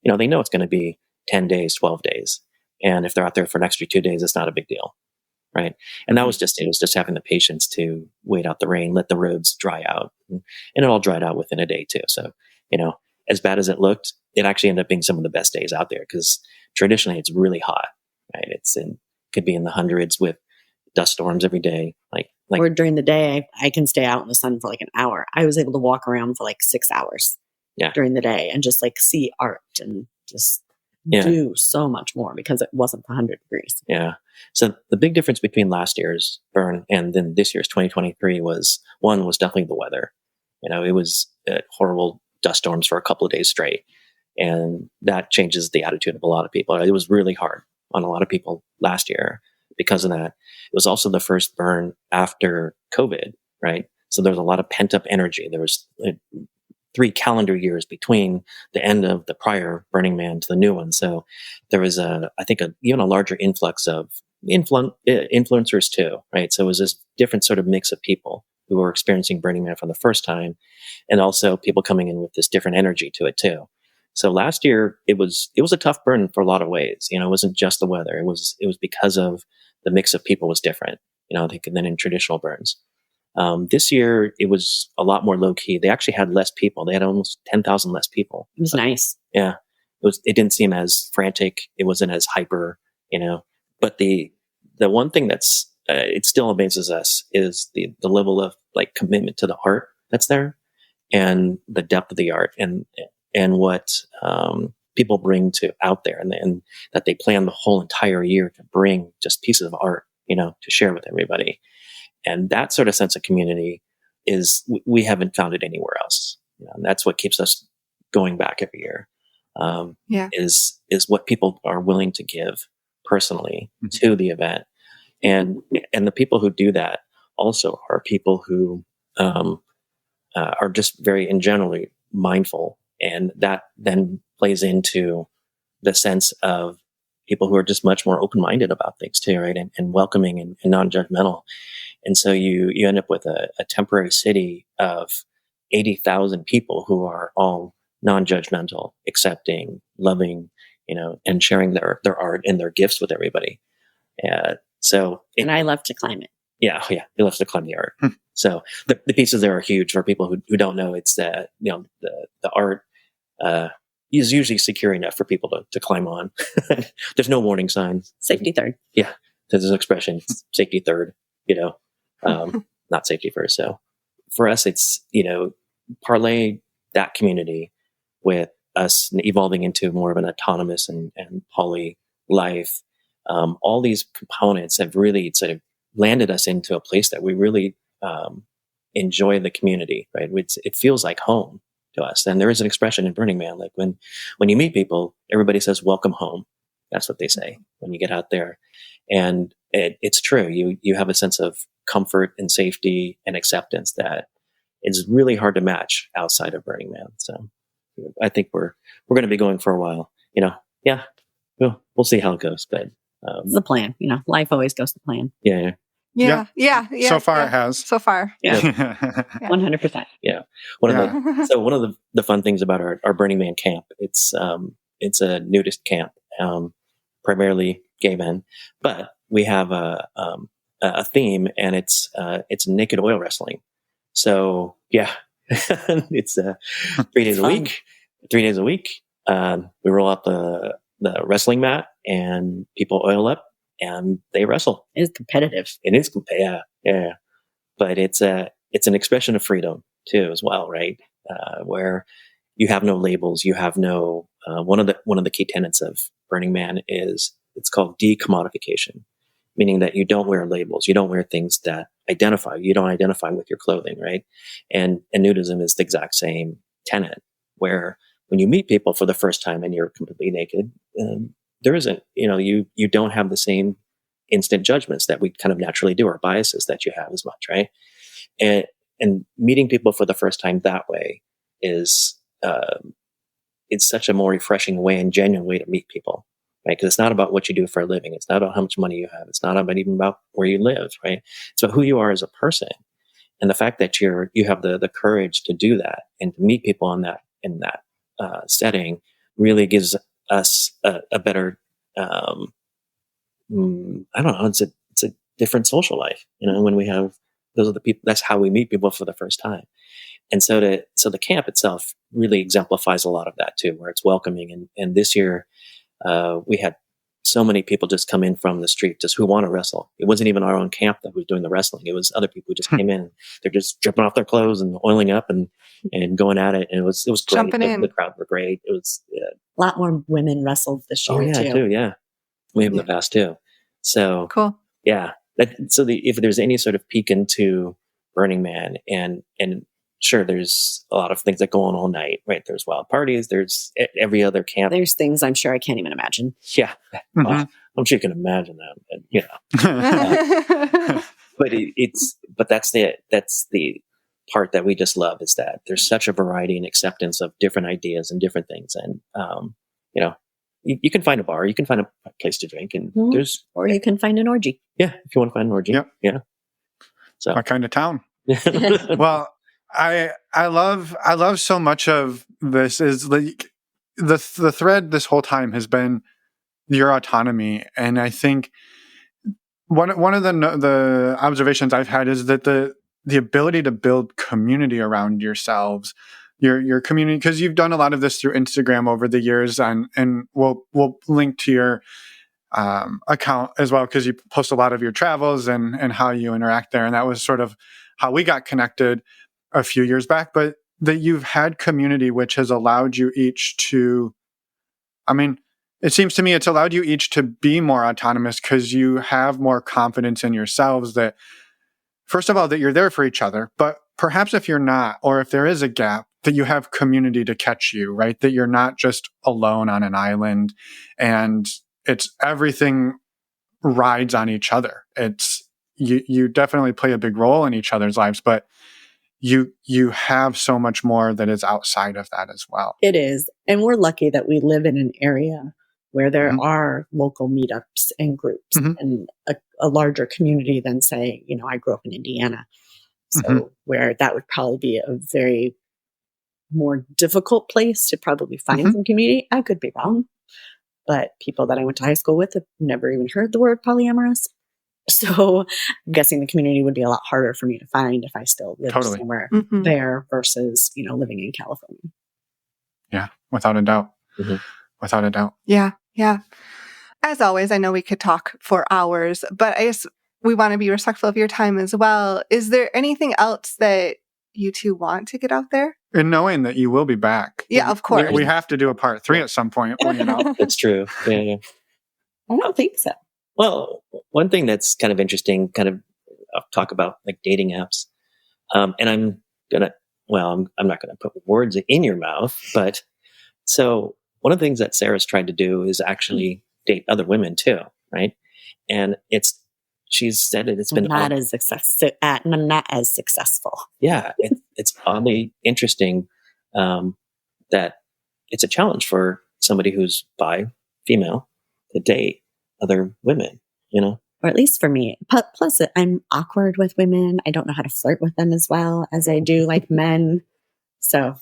they know it's going to be 10 days, 12 days. And if they're out there for an extra 2 days, it's not a big deal. Right. And that was it was just having the patience to wait out the rain, let the roads dry out. And it all dried out within a day too. So, as bad as it looked, it actually ended up being some of the best days out there because traditionally it's really hot. Right. Could be in the hundreds with dust storms every day. Or during the day, I can stay out in the sun for like an hour. I was able to walk around for like 6 hours during the day and just like see art and just do so much more because it wasn't 100 degrees. Yeah. So the big difference between last year's burn and then this year's 2023 was definitely the weather. It was horrible dust storms for a couple of days straight. And that changes the attitude of a lot of people. It was really hard on a lot of people last year because of that. It was also the first burn after COVID, right? So there's a lot of pent up energy. There was 3 calendar years between the end of the prior Burning Man to the new one. So there was even a larger influx of influencers too, right? So it was this different sort of mix of people who were experiencing Burning Man for the first time, and also people coming in with this different energy to it too. So last year it was a tough burn for a lot of ways. It wasn't just the weather. It was because of the mix of people was different, I think, than in traditional burns. This year, it was a lot more low key. They actually had less people. They had almost 10,000 less people. It was nice. Yeah. It didn't seem as frantic. It wasn't as hyper, but the one thing that's, it still amazes us is the level of like commitment to the art that's there and the depth of the art and what, people bring to out there and that they plan the whole entire year to bring just pieces of art, to share with everybody. And that sort of sense of community we haven't found it anywhere else. And that's what keeps us going back every year. Is what people are willing to give personally to the event. And the people who do that also are people who, are just very in generally mindful. And that then plays into the sense of people who are just much more open-minded about things too, right? And welcoming and non-judgmental. And so you end up with a temporary city of 80,000 people who are all non-judgmental, accepting, loving, and sharing their art and their gifts with everybody. And I love to climb it. Yeah, he loves to climb the art. So the pieces there are huge for people who don't know. It's the art is usually secure enough for people to climb on. There's no warning signs. Safety third. Yeah, there's an expression, safety third. Not safety first. So for us, it's parlay that community with us evolving into more of an autonomous and poly life. All these components have really sort of landed us into a place that we really enjoy the community, right? It feels like home to us. And there is an expression in Burning Man, like when you meet people, everybody says, welcome home. That's what they say when you get out there. And it's true. You have a sense of comfort and safety and acceptance that is really hard to match outside of Burning Man. So I think we're going to be going for a while, we'll see how it goes, but it's the plan, life always goes to plan. Yeah. So far it has. So far. Yeah. 100%. Yeah. One of the fun things about our Burning Man camp, it's a nudist camp, primarily gay men, but we have a theme, and it's naked oil wrestling. So yeah, it's 3 days a week. 3 days a week. We roll out the wrestling mat, and people oil up, and they wrestle. It's competitive. It is, yeah. But it's an expression of freedom too, as well, right? Where you have no labels, you have no. One of the key tenets of Burning Man is it's called decommodification, meaning that you don't wear labels, you don't wear things that identify. You don't identify with your clothing, right? And nudism is the exact same tenet, where when you meet people for the first time and you're completely naked, there isn't, you don't have the same instant judgments that we kind of naturally do, or biases that you have as much, right? And meeting people for the first time that way is, it's such a more refreshing way and genuine way to meet people, right? Because it's not about what you do for a living. It's not about how much money you have. It's not even about where you live, right? It's about who you are as a person. And the fact that you have the courage to do that and to meet people in that setting really gives us a better, I don't know, it's a different social life, when we have, those are the people, that's how we meet people for the first time. And so the camp itself really exemplifies a lot of that too, where it's welcoming. And this year, we had so many people just come in from the street, just who want to wrestle. It wasn't even our own camp that was doing the wrestling. It was other people who just came in. They're just stripping off their clothes and oiling up and going at it. And it was great. Jumping in. The crowd were great. It was A lot more women wrestled this year too. Yeah. We have in the past too. So Cool. yeah. If there's any sort of peek into Burning Man, and sure, there's a lot of things that go on all night, right? There's wild parties. There's every other camp. There's things I'm sure I can't even imagine. Yeah. Mhm. Well, I'm sure you can imagine that. But that's the part that we just love, is that there's such a variety and acceptance of different ideas and different things. And, you can find a bar, you can find a place to drink, and or you can find an orgy. Yeah, if you want to find an orgy. Yep. Yeah. So What kind of town? Well, I love so much of this is like the thread this whole time has been your autonomy. And I think one of the observations I've had is that the ability to build community around yourselves, your community, because you've done a lot of this through Instagram over the years, and we'll link to your account as well, because you post a lot of your travels and how you interact there. And that was sort of how we got connected a few years back, but that you've had community, which has allowed you each to, it seems to me it's allowed you each to be more autonomous, because you have more confidence in yourselves that, first of all, that you're there for each other, but perhaps if you're not, or if there is a gap, that you have community to catch you, right? That you're not just alone on an island, and it's everything rides on each other. It's you definitely play a big role in each other's lives, but you have so much more that is outside of that as well. It is. And we're lucky that we live in an area where there are local meetups and groups and a larger community than, say, I grew up in Indiana. So where that would probably be a very more difficult place to probably find some community. I could be wrong, but people that I went to high school with have never even heard the word polyamorous. So I'm guessing the community would be a lot harder for me to find if I still lived somewhere there versus, living in California. Yeah, without a doubt. Without a doubt. Yeah. Yeah. As always, I know we could talk for hours, but I guess we want to be respectful of your time as well. Is there anything else that you two want to get out there? And knowing that you will be back. Yeah, of course. We have to do a part 3 at some point. That's true. Yeah. I don't think so. Well, one thing that's kind of interesting, I'll talk about like dating apps. And I'm not going to put words in your mouth, but so one of the things that Sarah's tried to do is actually date other women too, right? And she's said it's been not as successful. Yeah, it's oddly interesting that it's a challenge for somebody who's bi, female, to date other women, Or at least for me. Plus, I'm awkward with women. I don't know how to flirt with them as well as I do like men. So,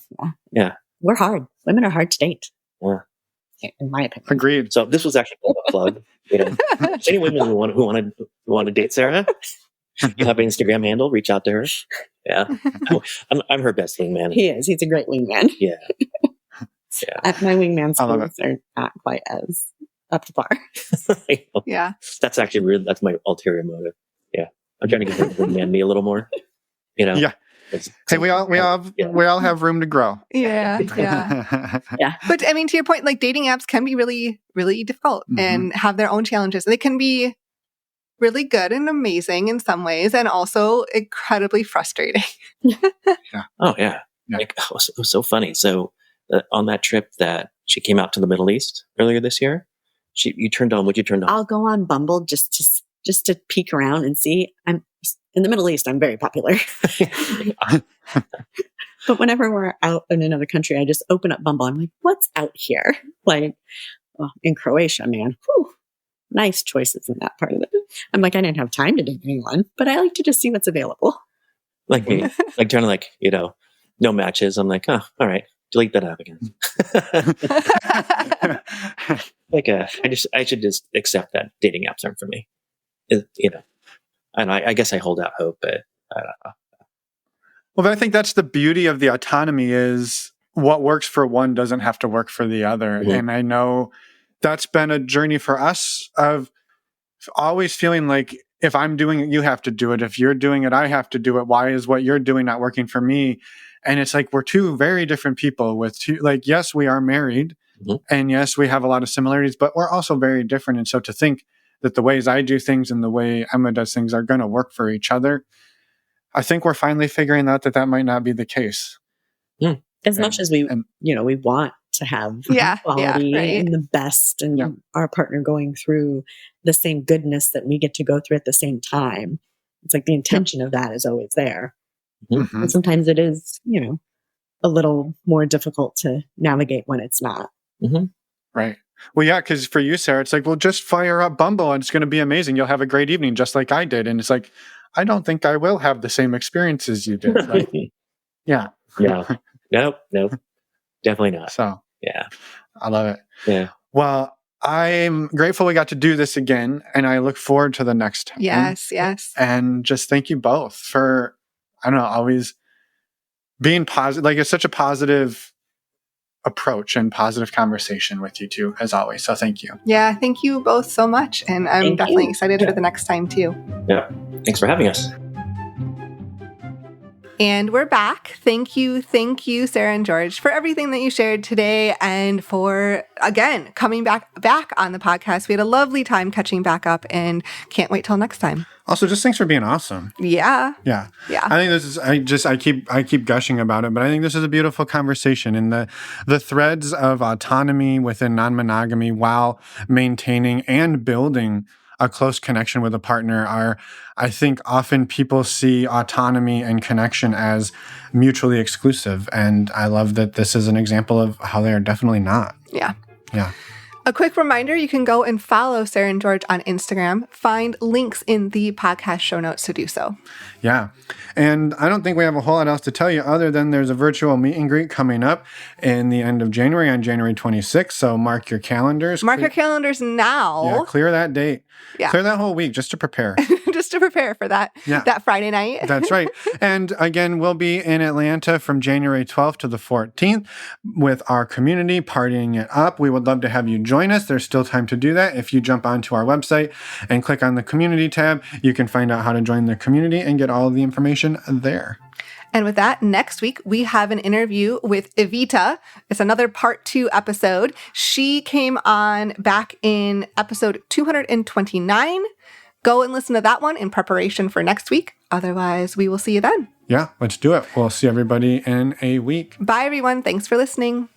yeah. We're hard. Women are hard to date. Yeah. In my opinion. Agreed. So this was actually a plug. Any women who want to date Sarah, you have an Instagram handle, reach out to her. Yeah. I'm her best wingman. He is. He's a great wingman. Yeah. My wingman skills are not quite as up to par. Yeah. That's actually weird. That's my ulterior motive. Yeah. I'm trying to get her to wingman me a little more. Yeah. Hey, we all have room to grow. Yeah. Yeah. But to your point, like dating apps can be really, really difficult and have their own challenges. They can be really good and amazing in some ways, and also incredibly frustrating. Yeah. Oh yeah. Like, it was so funny. So on that trip that she came out to the Middle East earlier this year, you turned on what you turned on. I'll go on Bumble just to peek around and see. I'm in the Middle East. I'm very popular. But whenever we're out in another country, I just open up Bumble. I'm like, what's out here? Like, in Croatia, man. Whew, nice choices in that part of it. I'm like, I didn't have time to date anyone, but I like to just see what's available. Like me, like trying to no matches. I'm like, oh, all right. delete that app again. I should just accept that dating apps aren't for me. And I guess I hold out hope, but I don't know. Well, I think that's the beauty of the autonomy is what works for one doesn't have to work for the other. Mm-hmm. And I know that's been a journey for us of always feeling like if I'm doing it, you have to do it. If you're doing it, I have to do it. Why is what you're doing not working for me? And it's like we're two very different people with two, like, yes, we are married and yes, we have a lot of similarities, but we're also very different. And so to think that the ways I do things and the way Emma does things are going to work for each other, I think we're finally figuring out that might not be the case. As much as we want to have quality and the best and our partner going through the same goodness that we get to go through at the same time. It's like the intention of that is always there. And sometimes it is, a little more difficult to navigate when it's not. Right. Well, yeah, because for you, Sarah, it's like, well, just fire up Bumble and it's going to be amazing. You'll have a great evening just like I did. And it's like, I don't think I will have the same experiences you did. Like, No, definitely not. So, yeah, I love it. Yeah. Well, I'm grateful we got to do this again, and I look forward to the next time. Yes. And just thank you both for, always being positive. Like, it's such a positive approach and positive conversation with you two, as always. So thank you. Yeah, thank you both so much. And I'm definitely excited for the next time too. Yeah. Thanks for having us. And we're back. Thank you, Sarah and George, for everything that you shared today and for, again, coming back on the podcast. We had a lovely time catching back up and can't wait till next time. Also, just thanks for being awesome. Yeah. I think this is, I keep gushing about it, but I think this is a beautiful conversation, and the threads of autonomy within non-monogamy while maintaining and building a close connection with a partner are, I think often people see autonomy and connection as mutually exclusive. And I love that this is an example of how they are definitely not. Yeah. A quick reminder, you can go and follow Sarah and George on Instagram. Find links in the podcast show notes to do so. Yeah. And I don't think we have a whole lot else to tell you other than there's a virtual meet and greet coming up in the end of January on January 26th. So mark your calendars. Mark your calendars now. Yeah, clear that date. Yeah. Clear that whole week just to prepare. Just to prepare for that Friday night. That's right. And again, we'll be in Atlanta from January 12th to the 14th with our community partying it up. We would love to have you join us. There's still time to do that. If you jump onto our website and click on the community tab, you can find out how to join the community and get all of the information there. And with that, next week, we have an interview with Evita. It's another part 2 episode. She came on back in episode 229. Go and listen to that one in preparation for next week. Otherwise, we will see you then. Yeah, let's do it. We'll see everybody in a week. Bye, everyone. Thanks for listening.